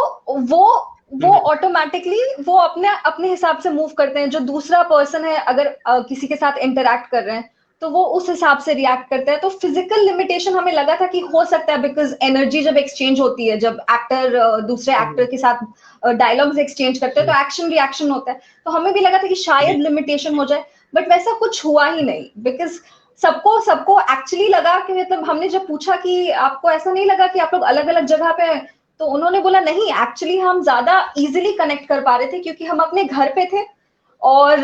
वो ऑटोमेटिकली वो अपने अपने हिसाब से मूव करते हैं। जो दूसरा पर्सन है, अगर किसी के साथ इंटरैक्ट कर रहे हैं तो वो उस हिसाब से रिएक्ट करता है। तो फिजिकल लिमिटेशन हमें लगा था कि हो सकता है, बिकॉज एनर्जी जब एक्सचेंज होती है, जब एक्टर दूसरे एक्टर के साथ डायलॉग्स एक्सचेंज करते हैं तो एक्शन रिएक्शन होता है, तो हमें भी लगा था कि शायद लिमिटेशन हो जाए, बट वैसा कुछ हुआ ही नहीं। बिकॉज सबको एक्चुअली लगा कि, मतलब हमने जब पूछा कि आपको ऐसा नहीं लगा कि आप लोग अलग अलग जगह पे हैं, तो उन्होंने बोला नहीं, एक्चुअली हम ज्यादा इजीली कनेक्ट कर पा रहे थे क्योंकि हम अपने घर पे थे और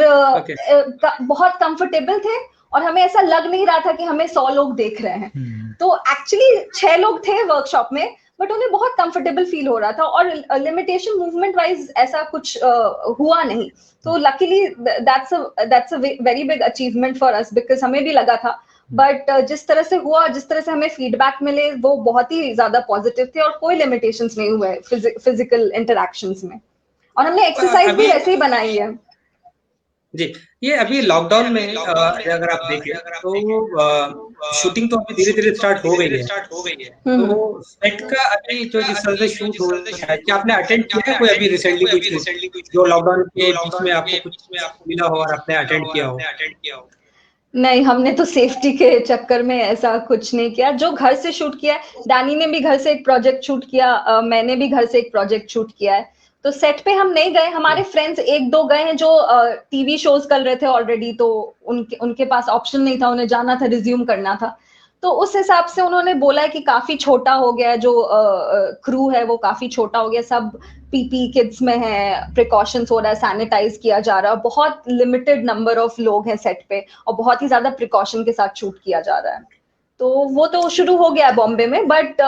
बहुत कंफर्टेबल थे, और हमें ऐसा लग नहीं रहा था कि हमें 100 लोग देख रहे हैं। तो एक्चुअली 6 लोग थे वर्कशॉप में, बट उन्हें बहुत कंफर्टेबल फील हो रहा था, और लिमिटेशन मूवमेंट वाइज ऐसा कुछ हुआ नहीं। तो luckily that's a very big achievement for us, because हमें भी लगा था, बट जिस तरह से हुआ, जिस तरह से हमें फीडबैक मिले, वो बहुत ही ज्यादा पॉजिटिव थे, और कोई लिमिटेशंस नहीं हुए फिजिकल इंटरैक्शंस में, और हमने एक्सरसाइज भी वैसे ही बनाई है। जी, ये अभी लॉकडाउन में अगर आप देखें तो शूटिंग तो अभी धीरे-धीरे स्टार्ट हो गई है। तो सेट का अभी जो जिस तरह से शूट हो रहा है, क्या आपने अटेंड किया है कोई अभी रिसेंटली कोई शूट, जो लॉकडाउन के बीच में आपको कुछ मिला हो और आपने अटेंड किया हो? नहीं, हमने तो सेफ्टी के चक्कर में ऐसा कुछ नहीं किया। जो घर से शूट किया है, डैनी ने भी घर से एक प्रोजेक्ट शूट किया, मैंने भी घर से एक प्रोजेक्ट शूट किया है। तो सेट पे हम नहीं गए, हमारे फ्रेंड्स एक दो गए हैं जो टीवी शोज कर रहे थे ऑलरेडी, तो उनके पास ऑप्शन नहीं था, उन्हें जाना था, रिज्यूम करना था। तो उस हिसाब से उन्होंने बोला है कि काफी छोटा हो गया है, जो क्रू है वो काफी छोटा हो गया, सब पीपी किड्स में है, प्रिकॉशंस हो रहा है, सैनिटाइज किया जा रहा है, बहुत लिमिटेड नंबर ऑफ लोग हैं सेट पे और बहुत ही ज्यादा प्रिकॉशन के साथ शूट किया जा रहा है। तो वो तो शुरू हो गया है बॉम्बे में, बट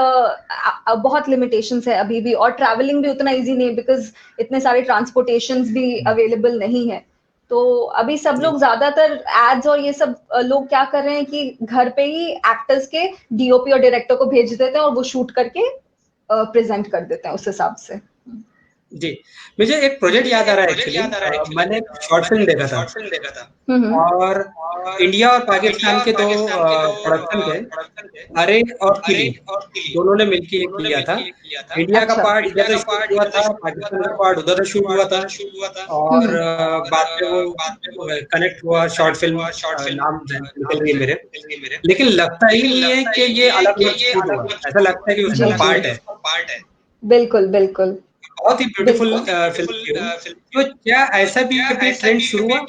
बहुत लिमिटेशंस है अभी भी, और ट्रैवलिंग भी उतना इजी नहीं है बिकॉज इतने सारे ट्रांसपोर्टेशंस भी अवेलेबल नहीं है। तो अभी सब लोग ज्यादातर एड्स और ये सब लोग क्या कर रहे हैं कि घर पे ही एक्टर्स के डीओपी और डायरेक्टर को भेज देते हैं और वो शूट करके प्रेजेंट कर देते हैं उस हिसाब से। जी, मुझे एक प्रोजेक्ट याद आ रहा है एक्चुअली, मैंने शॉर्ट फिल्म देखा था और इंडिया और पाकिस्तान के दो प्रोडक्शन थे, अरे और किली, दोनों ने मिलकर ये किया था। इंडिया का पार्ट इधर से शूट हुआ था, पाकिस्तान का पार्ट उधर से शूट हुआ था और बाद में वो कनेक्ट हुआ शॉर्ट फिल्म, नाम निकल गई मेरे, लेकिन लगता ही नहीं है कि ये अलग अलग शूट हुआ, ऐसा लगता है कि उसका पार्ट है। बिल्कुल बिल्कुल, बहुत ही ब्यूटीफुल फिल्म थी। तो क्या ऐसा भी कभी ट्रेंड शुरू हुआ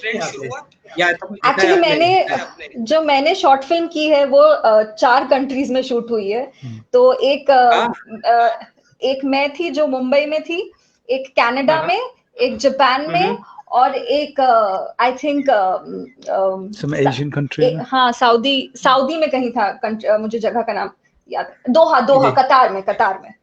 या एक्चुअली मैंने शॉर्ट फिल्म की है वो 4 कंट्रीज में शूट हुई है। तो एक मैं थी जो मुंबई में थी, एक कनाडा में, एक जापान में और एक I think some Asian country, हाँ सऊदी में कहीं था, मुझे जगह का नाम याद, दोहा कतार में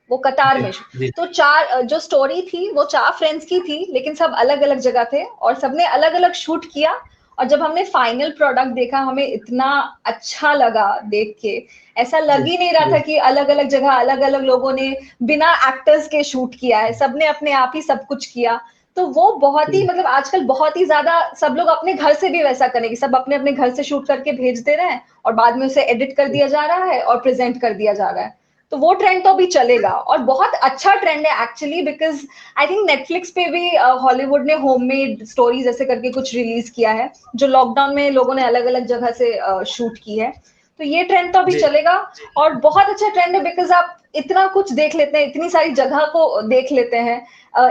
वो कतार में। तो 4 जो स्टोरी थी वो 4 फ्रेंड्स की थी, लेकिन सब अलग अलग जगह थे और सबने अलग अलग शूट किया। और जब हमने फाइनल प्रोडक्ट देखा हमें इतना अच्छा लगा देख के, ऐसा लग ही नहीं रहा था कि अलग अलग जगह अलग अलग लोगों ने बिना एक्टर्स के शूट किया है, सबने अपने आप ही सब कुछ किया। तो वो बहुत ही मतलब आजकल बहुत ही ज्यादा सब लोग अपने घर से भी वैसा करेंगे, सब अपने अपने घर से शूट करके भेज दे रहे हैं और बाद में उसे एडिट कर दिया जा रहा है और प्रेजेंट कर दिया जा रहा है। तो वो ट्रेंड तो अभी चलेगा और बहुत अच्छा ट्रेंड है actually, because I think Netflix पे भी हॉलीवुड ने होममेड स्टोरीज ऐसे करके कुछ रिलीज किया है जो लॉकडाउन में लोगों ने अलग अलग जगह से शूट की है। तो ये ट्रेंड तो अभी चलेगा और बहुत अच्छा ट्रेंड है, बिकॉज आप इतना कुछ देख लेते हैं, इतनी सारी जगह को देख लेते हैं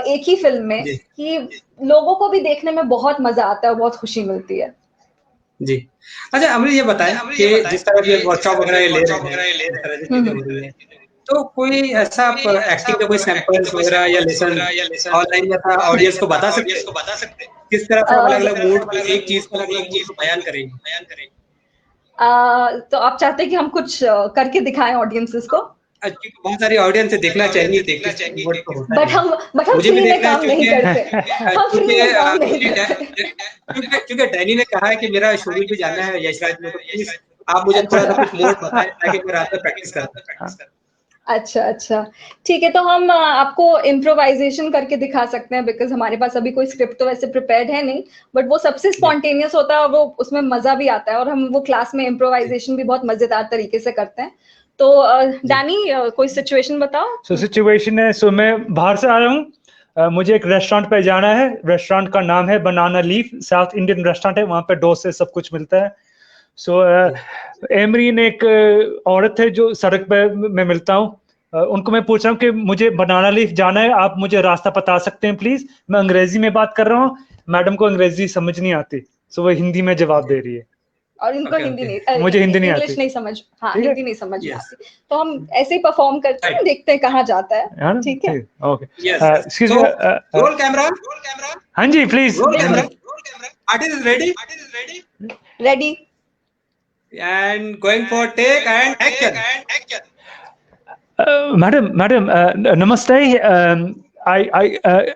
एक ही फिल्म में कि लोगों को भी देखने में बहुत मजा आता है और बहुत खुशी मिलती है। जी, अच्छा अमृत ये बताएं कि जिस तरह ये वर्कशॉप वगैरह ले रहे हैं, तो कोई ऐसा आप एक्टिंग का कोई सैंपल्स वगैरह या लेसन ऑनलाइन या ऑडियंस को बता सकते हैं किस तरह से अलग अलग मूड एक चीज को अलग अलग मूड बयान करेंगे? तो आप चाहते हैं कि हम कुछ करके दिखाएं ऑडियंसेस को? बहुत सारी ऑडियंस देखना चाहिए बट हम फ्री में काम नहीं करते, हम फ्री में काम नहीं करते क्योंकि डैनी ने कहा है कि मेरा शूटिंग भी जाना है यशराज में, तो प्लीज आप मुझे थोड़ा सा कुछ मोड बताएं ताकि मैं रात में प्रैक्टिस कर। अच्छा ठीक है, तो हम आपको इम्प्रोवाइजेशन करके दिखा सकते हैं, बिकॉज हमारे पास अभी कोई स्क्रिप्ट तो वैसे प्रिपेयर्ड है नहीं, बट वो सबसे स्पॉन्टेनियस होता है और वो उसमें मजा भी आता है और हम वो क्लास में इम्प्रोवाइजेशन भी बहुत मजेदार तरीके से करते हैं। तो डैनी कोई सिचुएशन बताओ। सिचुएशन है, सो मैं बाहर से आ रहा हूँ, मुझे एक रेस्टोरेंट पे जाना है, रेस्टोरेंट का नाम है banana leaf, south Indian restaurant है, वहाँ पे डोसे सब कुछ मिलता है। सो एमरीन एक औरत है जो सड़क पे मैं मिलता हूँ, उनको मैं पूछ रहा हूँ कि मुझे बनाना लीफ जाना है, आप मुझे रास्ता बता सकते हैं प्लीज। मैं अंग्रेजी में बात कर रहा हूँ, मैडम को अंग्रेजी समझ नहीं आती, सो वो हिंदी में जवाब दे रही है और इनको हिंदी नहीं, मुझे हिंदी नहीं आती, इंग्लिश नहीं समझ, हाँ हिंदी नहीं समझ में आती, तो हम ऐसे ही परफॉर्म करते हैं, देखते हैं कहाँ जाता है। ठीक है, okay, excuse me, roll camera, हाँ जी please, artist ready ready and going for take and action. Madam, namaste.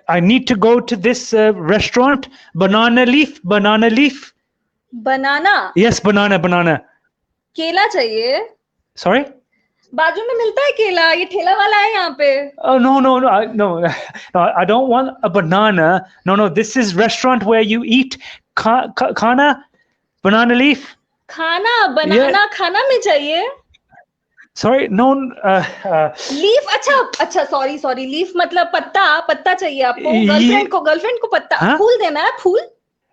I need to go to this restaurant, Banana Leaf. Banana? Yes, banana. केला चाहिए? Sorry? बाजू में मिलता है केला, ये ठेला वाला है यहाँ पे। Oh no, I don't want a banana. No, this is restaurant where you eat khana, Banana Leaf. खाना बनाना खाना में चाहिए। Sorry, no. लीफ, अच्छा सॉरी लीफ मतलब पत्ता चाहिए आपको। गर्लफ्रेंड को पत्ता, हाँ? फूल देना है, फूल।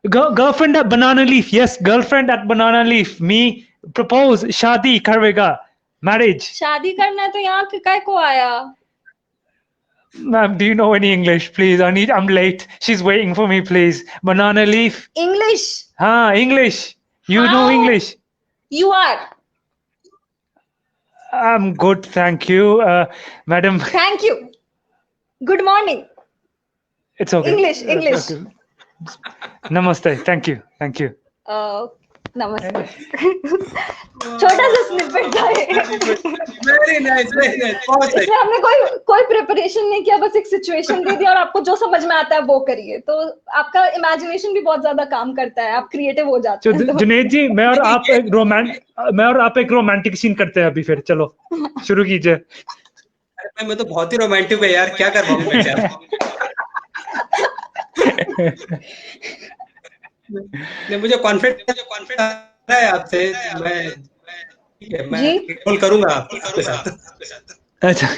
Girlfriend at banana leaf. Yes, girlfriend at banana leaf. Me propose शादी करेगा, marriage. शादी करना है तो यहाँ काय को आया? Ma'am, do you know any English, please? I'm late. She's waiting for me, please. Banana leaf. English. हाँ, English. You know How? English. You are. I'm good, thank you, madam. Thank you. Good morning. It's okay. English. Okay. Namaste. Thank you. नमस्ते। छोटा सा snippet था ये। Very nice, बहुत सही। इसमें हमने कोई प्रिपरेशन नहीं किया, बस एक सिचुएशन दे दिया और आपको जो समझ में आता है वो करिए, तो आपका इमेजिनेशन भी बहुत ज्यादा काम करता है, आप क्रिएटिव हो जाते हैं। जुनेद जी, मैं और आप एक रोमांटिक सीन करते हैं अभी, फिर चलो शुरू कीजिए। अरे मैं तो बहुत ही रोमांटिक है यार, क्या कर रहा हूँ मैं? मुझे कॉन्फिडेंस है आपसे, मैं कॉल करूंगा आपके साथ। अच्छा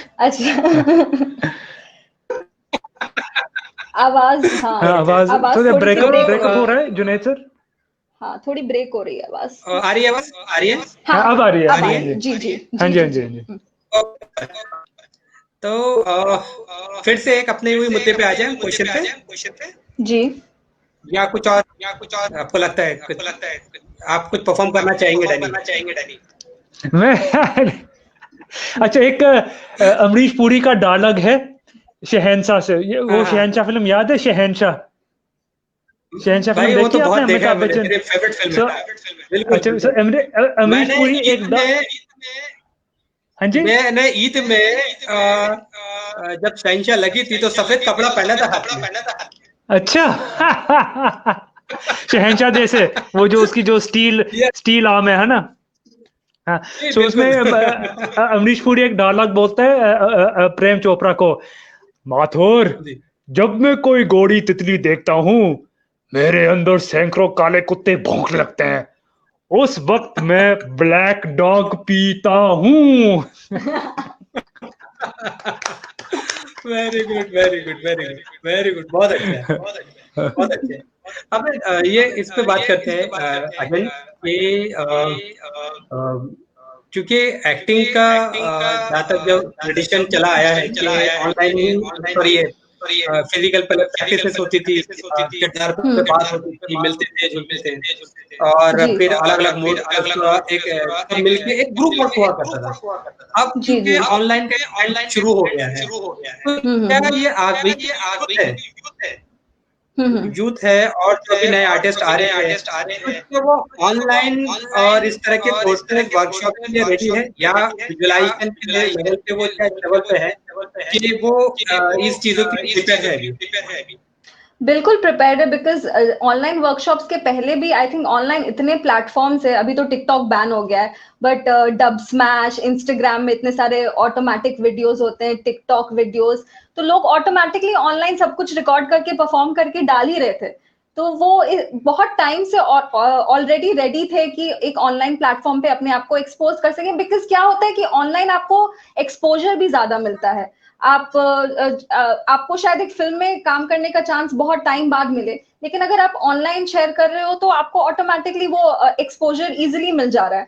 आवाज, हाँ आवाज थोड़ा ब्रेकअप हो रहा है जुनेद सर। हाँ, थोड़ी ब्रेक हो रही है आवाज। आ रही है आवाज? आ रही है? हाँ, अब आ रही है। जी। हाँ जी। तो फिर से एक अपने हुई मुद्दे पे आ जाए, क्वेश्चन पे जी। या कुछ और आपको लगता है आप कुछ परफॉर्म करना चाहेंगे डैनी? मैं अच्छा, एक अमरीश पुरी का डायलॉग है शहंशाह से, वो शहंशाह फिल्म याद है? शहंशाह भाई, वो तो बहुत देखा है मैंने, मेरी फेवरेट फिल्म है। अच्छा, अमरीश पुरी एक हाँ जी, मैंने ईद में जब शहंशाह लगी थी तो सफेद कपड़ा पहना था। अच्छा शहंशाह जैसे वो जो उसकी जो स्टील आर्म है ना। हाँ, सो उसमें अमरीश पुरी एक डायलॉग बोलता है प्रेम चोपड़ा को, माथुर जब मैं कोई गोरी तितली देखता हूँ मेरे अंदर सैकड़ों काले कुत्ते भौंकने लगते हैं, उस वक्त मैं ब्लैक डॉग पीता हूँ। वेरी गुड, बहुत अच्छा। अब ये इस पे बात करते हैं अजय कि क्योंकि एक्टिंग का जहाँ तक जो ट्रेडिशन चला आया है कि ऑनलाइन ही फिजिकल प्रैक्टिसेस होती थी, किरदार पे बात होती थी, मिलते थे जुलते थे और फिर अलग-अलग मूड एक सब मिलके एक ग्रुप वर्क हुआ करता था। अब क्योंकि ऑनलाइन का शुरू हो गया है, तो क्या ये आगे है यूथ है और जो भी नए आर्टिस्ट आ रहे हैं तो वो ऑनलाइन और इस तरह के कोर्सेज वर्कशॉप के लिए रेडी है या विजुअलाइजेशन के लिए लेवल पे वो क्या लेवल पे है कि वो इस चीजों की प्रिपेयर है अभी? बिल्कुल प्रिपेयर्ड है, बिकॉज ऑनलाइन वर्कशॉप्स के पहले भी आई थिंक ऑनलाइन इतने प्लेटफॉर्म्स है, अभी तो टिकटॉक बैन हो गया है, बट डब स्मैश, इंस्टाग्राम में इतने सारे ऑटोमेटिक वीडियोस होते हैं, टिकटॉक वीडियोस, तो लोग ऑटोमेटिकली ऑनलाइन सब कुछ रिकॉर्ड करके परफॉर्म करके डाल ही रहे थे, तो वो बहुत टाइम से ऑलरेडी रेडी थे कि एक ऑनलाइन प्लेटफॉर्म पे अपने आप को एक्सपोज कर सकें, बिकॉज क्या होता है कि ऑनलाइन आपको एक्सपोजर भी ज्यादा मिलता है, आपको शायद एक फिल्म में काम करने का चांस बहुत टाइम बाद मिले, लेकिन अगर आप ऑनलाइन शेयर कर रहे हो तो आपको ऑटोमेटिकली वो एक्सपोजर इजिली मिल जा रहा है,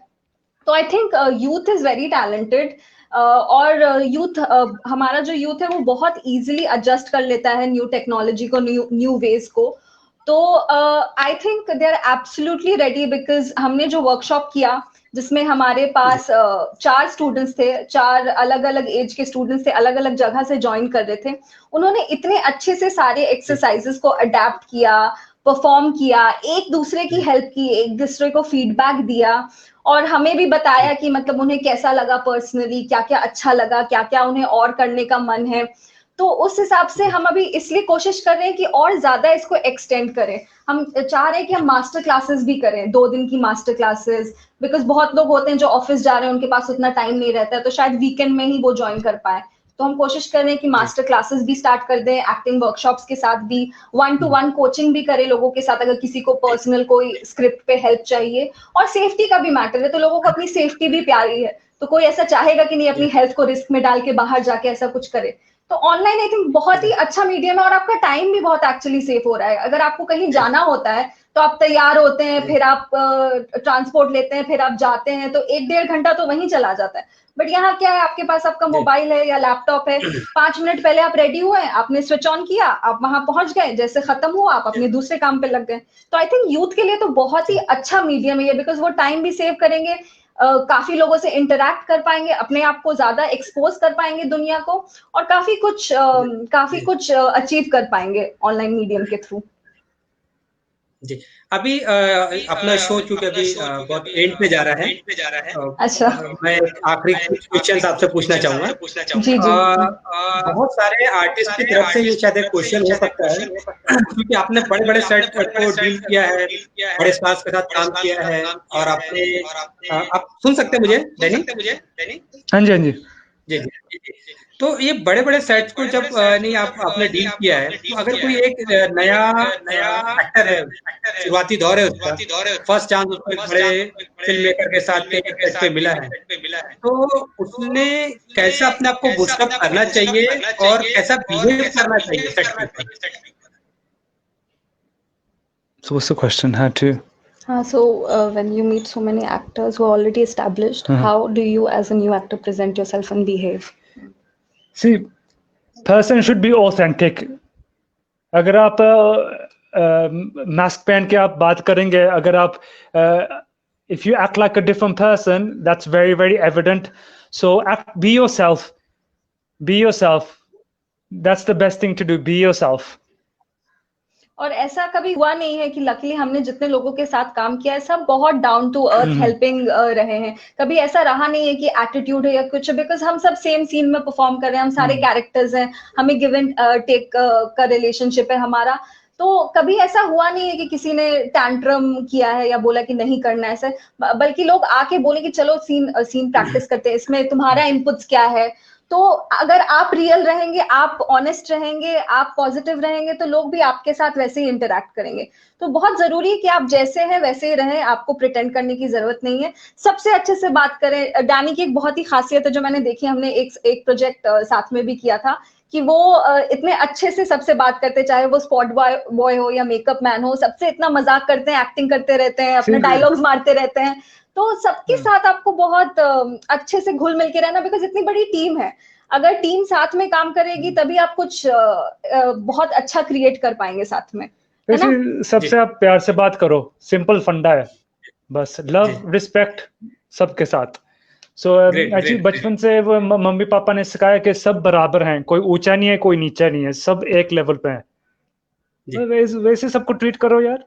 तो I think youth is very talented और यूथ हमारा जो यूथ है वो बहुत इजिली एडजस्ट कर लेता है न्यू टेक्नोलॉजी को, न्यू वेज को, तो I think they are absolutely ready, because हमने जो वर्कशॉप किया जिसमें हमारे पास 4 स्टूडेंट्स थे, 4 अलग अलग एज के स्टूडेंट्स थे, अलग अलग जगह से ज्वाइन कर रहे थे, उन्होंने इतने अच्छे से सारे एक्सरसाइजेस को अडेप्ट किया, परफॉर्म किया, एक दूसरे की हेल्प की, एक दूसरे को फीडबैक दिया और हमें भी बताया कि मतलब उन्हें कैसा लगा पर्सनली, क्या क्या अच्छा लगा, क्या क्या उन्हें और करने का मन है, तो उस हिसाब से हम अभी इसलिए कोशिश कर रहे हैं कि और ज्यादा इसको एक्सटेंड करें, हम चाह रहे हैं कि हम मास्टर क्लासेस भी करें, 2 दिन की मास्टर क्लासेस, बिकॉज बहुत लोग होते हैं जो ऑफिस जा रहे हैं, उनके पास उतना टाइम नहीं रहता है, तो शायद वीकेंड में ही वो ज्वाइन कर पाए, तो हम कोशिश कर रहे हैं कि मास्टर क्लासेस भी स्टार्ट कर दें, एक्टिंग वर्कशॉप्स के साथ भी, 1-to-1 कोचिंग भी करें लोगों के साथ अगर किसी को पर्सनल कोई स्क्रिप्ट पे हेल्प चाहिए। और सेफ्टी का भी मैटर है, तो लोगों को अपनी सेफ्टी भी प्यारी है, तो कोई ऐसा चाहेगा कि नहीं अपनी हेल्थ को रिस्क में डाल के बाहर जाके ऐसा कुछ करे। तो ऑनलाइन आई थिंक बहुत ही अच्छा मीडियम है और आपका टाइम भी बहुत एक्चुअली सेफ हो रहा है। अगर आपको कहीं जाना होता है तो आप तैयार होते हैं, फिर आप ट्रांसपोर्ट लेते हैं, फिर आप जाते हैं, तो 1-1.5 घंटा तो वहीं चला जाता है। बट यहाँ क्या है, आपके पास आपका मोबाइल है या लैपटॉप है, 5 मिनट पहले आप रेडी हुए, आपने स्विच ऑन किया, आप वहां पहुंच गए, जैसे खत्म हुआ आप अपने दूसरे काम पे लग गए। तो आई थिंक यूथ के लिए तो बहुत ही अच्छा मीडियम है ये, बिकॉज वो टाइम भी सेव करेंगे, काफी लोगों से इंटरैक्ट कर पाएंगे, अपने आप को ज्यादा एक्सपोज कर पाएंगे दुनिया को, और काफी कुछ अचीव कर पाएंगे ऑनलाइन मीडियम के थ्रू। जी, अभी अपना शो चूंकि अभी बहुत एंड पे जा रहा है, अच्छा, मैं आखिरी कुछ क्वेश्चन आपसे पूछना चाहूंगा। जी जी। बहुत सारे आर्टिस्ट की तरफ से ये शायद एक क्वेश्चन हो सकता है, क्योंकि आपने बड़े बड़े सेट को डील किया है, बड़े स्टार्स के साथ काम किया है, और आपने आप सुन सकते हैं मुझे डैनी? हाँ जी, हाँ जी। जी जी। तो ये बड़े बड़े सेट्स को जब नहीं आपने डील किया है, तो अगर कोई एक नया एक्टर है, शुरुआती दौर है उसका, फर्स्ट चांस उसको एक बड़े फिल्म मेकर के साथ के सेट पे मिला है, तो उसने कैसा अपने आप को बूस्टअप करना चाहिए और कैसा बिहेव करना चाहिए सेट पे? So what's the question? How to? So when you meet so many actors who are already established, how do you as a new actor present yourself and behave? See, person should be authentic. अगर आप mask पहन के आप बात करेंगे, अगर आप if you act like a different person, that's very very evident. So be yourself. Be yourself. That's the best thing to do. Be yourself. और ऐसा कभी हुआ नहीं है कि लकीली हमने जितने लोगों के साथ काम किया है सब बहुत डाउन टू अर्थ हेल्पिंग रहे हैं। कभी ऐसा रहा नहीं है कि एटीट्यूड है या कुछ, बिकॉज हम सब सेम सीन में परफॉर्म कर रहे हैं, हम सारे कैरेक्टर्स हैं, हमें गिव एंड टेक का रिलेशनशिप है हमारा। तो कभी ऐसा हुआ नहीं है कि किसी ने टैंट्रम किया है या बोला कि नहीं करना ऐसे, बल्कि लोग आके बोले कि चलो सीन प्रैक्टिस करते हैं, इसमें तुम्हारा इनपुट्स क्या है। तो अगर आप रियल रहेंगे, आप ऑनेस्ट रहेंगे, आप पॉजिटिव रहेंगे, तो लोग भी आपके साथ वैसे ही इंटरैक्ट करेंगे। तो बहुत जरूरी है कि आप जैसे हैं वैसे ही रहें, आपको प्रिटेंड करने की जरूरत नहीं है, सबसे अच्छे से बात करें। डैनी की एक बहुत ही खासियत है जो मैंने देखी, हमने एक प्रोजेक्ट साथ में भी किया था, कि वो इतने अच्छे से सबसे बात करते, चाहे वो स्पॉट बॉय हो या मेकअप मैन हो, सबसे इतना मजाक करते हैं, एक्टिंग करते रहते हैं, अपने डायलॉग्स मारते रहते हैं। तो सबके साथ आपको बहुत अच्छे से घुल मिल के रहना, बिकॉज इतनी बड़ी टीम है, अगर टीम साथ में काम करेगी तभी आप कुछ बहुत अच्छा क्रिएट कर पाएंगे साथ में, है ना? सबसे आप प्यार से बात करो, सिंपल फंडा है बस, लव रिस्पेक्ट सबके साथ। सो एक्चुअली बचपन से वो मम्मी पापा ने सिखाया कि सब बराबर हैं, कोई ऊंचा नहीं है कोई नीचा नहीं है, सब एक लेवल पे हैं, वैसे सबको ट्रीट करो यार।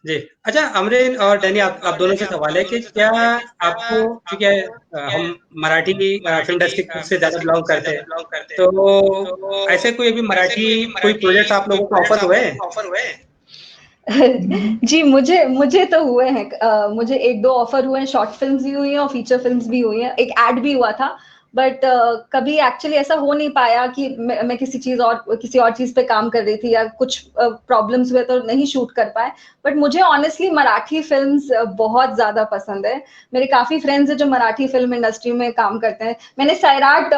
जी, अच्छा अमरीन और डैनी, आप दोनों से सवाल है कि क्या आपको, क्योंकि हम मराठी फिल्म इंडस्ट्री से ज्यादा बिलोंग करते हैं, तो ऐसे कोई अभी मराठी कोई प्रोजेक्ट आप लोगों को ऑफर हुए? जी मुझे तो हुए हैं, मुझे 1-2 ऑफर हुए हैं, शॉर्ट फिल्म्स भी हुई हैं और फीचर फिल्म्स भी हुई हैं, एक एड भी हुआ था, बट कभी एक्चुअली ऐसा हो नहीं पाया कि मैं किसी और चीज पे काम कर रही थी या कुछ प्रॉब्लम्स हुए तो नहीं शूट कर पाए। बट मुझे ऑनेस्टली मराठी फिल्म्स बहुत ज्यादा पसंद है, मेरे काफी फ्रेंड्स हैं जो मराठी फिल्म इंडस्ट्री में काम करते हैं। मैंने सैराट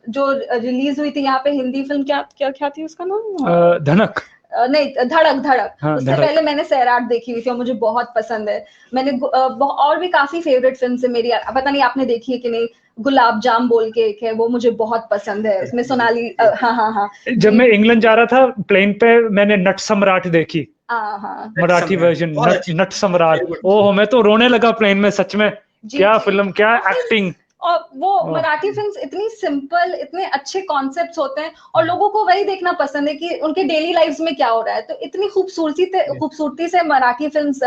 जो रिलीज हुई थी यहाँ पे, हिंदी फिल्म क्या थी उसका नाम? धड़क नहीं, धड़क। हाँ, उससे पहले मैंने सैराट देखी हुई थी और मुझे बहुत पसंद है। मैंने और भी काफी फेवरेट फिल्म है मेरी, पता नहीं आपने देखी है कि नहीं, गुलाब जाम बोल के एक है, वो मुझे बहुत पसंद है, उसमें सोनाली हाँ। जब मैं इंग्लैंड जा रहा था प्लेन पे, मैंने नट सम्राट देखी, मराठी वर्जन, नट सम्राट। ओह, मैं तो रोने लगा प्लेन में, सच में, क्या फिल्म, क्या एक्टिंग। और वो मराठी फिल्म्स इतनी सिंपल, इतने अच्छे कॉन्सेप्ट्स होते हैं और लोगों को वही देखना पसंद है कि उनके डेली लाइफ्स में क्या हो रहा है, तो इतनी खूबसूरती से मराठी फिल्म्स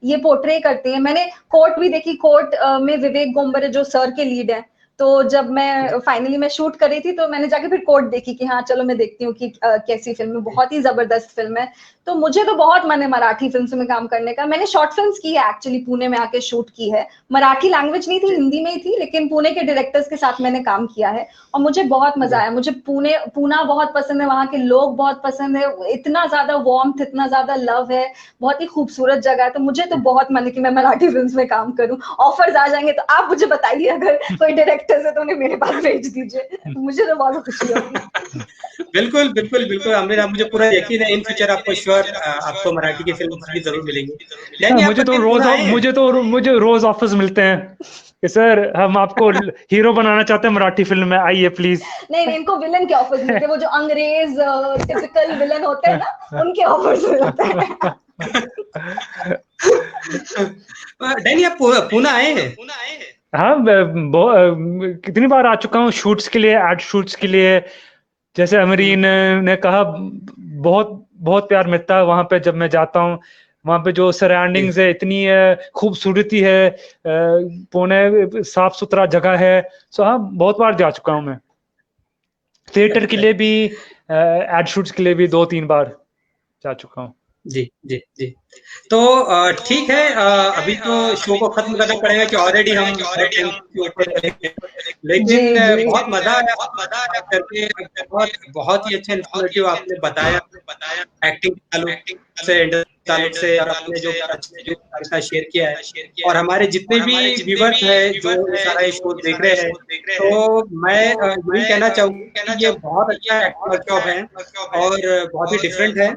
ये पोर्ट्रे करती हैं। मैंने कोर्ट भी देखी, कोर्ट में विवेक गोम्बरे जो सर के लीड है, तो जब मैं फाइनली मैं शूट कर रही थी तो मैंने जाके फिर कोट देखी कि हाँ चलो मैं देखती हूँ कि कैसी फिल्म है, बहुत ही जबरदस्त फिल्म है। तो मुझे तो बहुत मन है मराठी फिल्म में काम करने का। मैंने शॉर्ट फिल्म्स की है एक्चुअली, पुणे में आके शूट की है। मराठी लैंग्वेज नहीं थी, हिंदी में ही थी, लेकिन पुणे के डायरेक्टर्स के साथ मैंने काम किया है और मुझे बहुत मजा आया। मुझे पूना बहुत पसंद है, वहाँ के लोग बहुत पसंद है, इतना ज्यादा वार्मथ, इतना ज्यादा लव है, बहुत ही खूबसूरत जगह है। तो मुझे तो बहुत मन है कि मैं मराठी फिल्म्स में काम करूं। ऑफर्स आ जाएंगे तो आप मुझे बताइए, अगर कोई डायरेक्टर है तो उन्हें मेरे पास भेज दीजिए, मुझे तो बहुत खुशी होगी। बिल्कुल बिल्कुल बिल्कुल अमरीन, आप मुझे पूरा यकीन है इन फ्यूचर आपको श्योर आपको मराठी की फिल्म भी जरूर मिलेंगी। डैनी, आप मुझे रोज ऑफर्स मिलते हैं कि सर हम आपको हीरो बनाना चाहते हैं मराठी फिल्म में, आइए प्लीज। नहीं, इनको विलन के ऑफर्स मिलते हैं, वो जो अंग्रेज टिपिकल विलन होते हैं ना, उनके ऑफर्स मिलते हैं। डैनी, आप पूना आए हैं? हाँ, कितनी बार आ चुका हूँ शूट्स के लिए, एड शूट्स के लिए। जैसे अमरीन ने कहा, बहुत बहुत प्यार मिलता है वहां पे जब मैं जाता हूँ। वहां पे जो सराउंडिंग्स है, इतनी खूबसूरती है, पुणे साफ सुथरा जगह है। सो हाँ, बहुत बार जा चुका हूँ मैं। थिएटर के लिए भी, एड शूट्स के लिए भी 2-3 बार जा चुका हूँ। जी जी जी। तो ठीक है, अभी तो शो को खत्म करना पड़ेगा कि ऑलरेडी हम बहुत टाइम के ऊपर चले गए। लेकिन बहुत मजा आया बात करके, बहुत बहुत ही अच्छा इन्फॉर्मेटिव आपने बताया एक्टिंग ताल्लुक से, ताल्लुक से, और आपने जो अच्छा शेयर किया है, और हमारे जितने भी व्यूवर्स हैं जो सारा शो देख रहे हैं, तो मैं यही कहना चाहूंगा कि ये बहुत अच्छा एक्टिंग वर्कशॉप है और बहुत ही डिफरेंट है।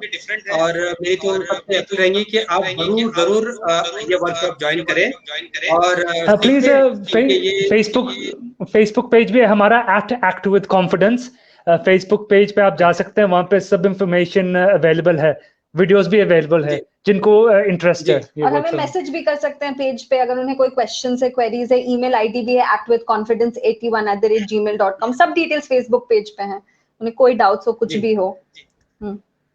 और मेरी तो सबसे अपील रहेंगी कि आप जरूर जरूर ये वर्कशॉप ज्वाइन करें और प्लीज ये फेसबुक पेज भी है हमारा, act with confidence. Facebook page पे आप जा सकते हैं, वहां पे सब इंफॉर्मेशन अवेलेबल है, वीडियोस भी अवेलेबल है जिनको इंटरेस्ट है। और हमें मैसेज भी कर सकते हैं पेज पे, अगर उन्हें कोई क्वेश्चन है, क्वेरीज है। ईमेल आईडी भी है actwithconfidence81@gmail.com। सब डिटेल्स फेसबुक पेज पे हैं, उन्हें कोई डाउट्स हो, कुछ भी हो।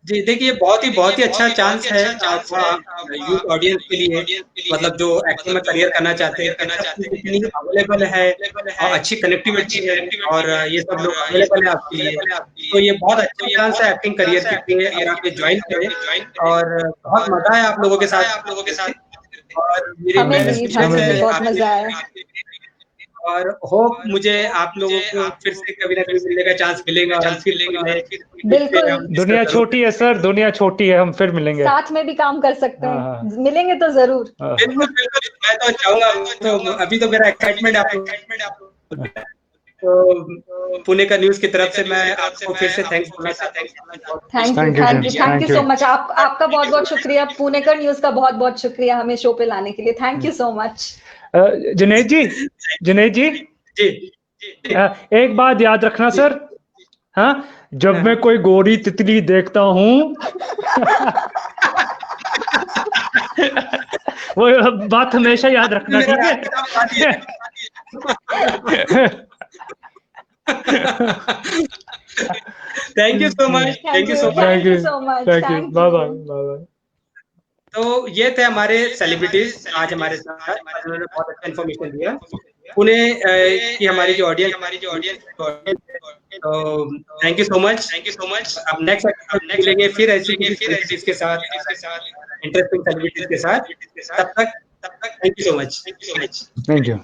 जी, देखिए बहुत ही अच्छा चांस है यूथ ऑडियंस के लिए, मतलब जो एक्टिंग में करियर करना चाहते हैं, इतनी अवेलेबल है और अच्छी कनेक्टिविटी है, और ये सब लोग अवेलेबल है आपके लिए। तो ये बहुत अच्छा चांस है एक्टिंग करियर के लिए, अगर आप ये ज्वाइन करें। और बहुत मजा है आप लोगों के साथ, और मेरी बेस्ट बहुत मजा आया। और होप मुझे आप लोगों को फिर से कभी ना कभी मिलने का चांस मिलेगा, और हम फिर बिल्कुल। दुनिया छोटी है सर, दुनिया छोटी है, हम फिर मिलेंगे, साथ में भी काम कर सकते हैं। मिलेंगे तो जरूर। बिल्कुल बिल्कुल, मैं तो चाहूंगा। तो अभी तो मेरा एक्साइटमेंट आपको, तो पुणे का न्यूज़ की तरफ से मैं आपको फिर से थैंक्स बोलना चाहता हूँ। Thank you so much. आपका बहुत बहुत शुक्रिया, पुणे का न्यूज़ का बहुत बहुत शुक्रिया हमें शो पे लाने के लिए। Thank you so much. Junaid ji, एक बात याद रखना सर, हाँ, जब मैं कोई गोरी तितली देखता हूँ वो बात हमेशा याद रखना, ठीक है? Thank you so much, thank you so much, bye bye. तो ये थे हमारे सेलिब्रिटीज आज हमारे साथ, उन्होंने बहुत अच्छा इन्फॉर्मेशन दिया पुणे की हमारी जो ऑडियंस। तो थैंक यू सो मच। अब नेक्स्ट एपिसोड मिलेंगे फिर ऐसी सेलिब्रिटीज के साथ, इंटरेस्टिंग सेलिब्रिटीज के साथ। तब तक thank you so much. Thank you.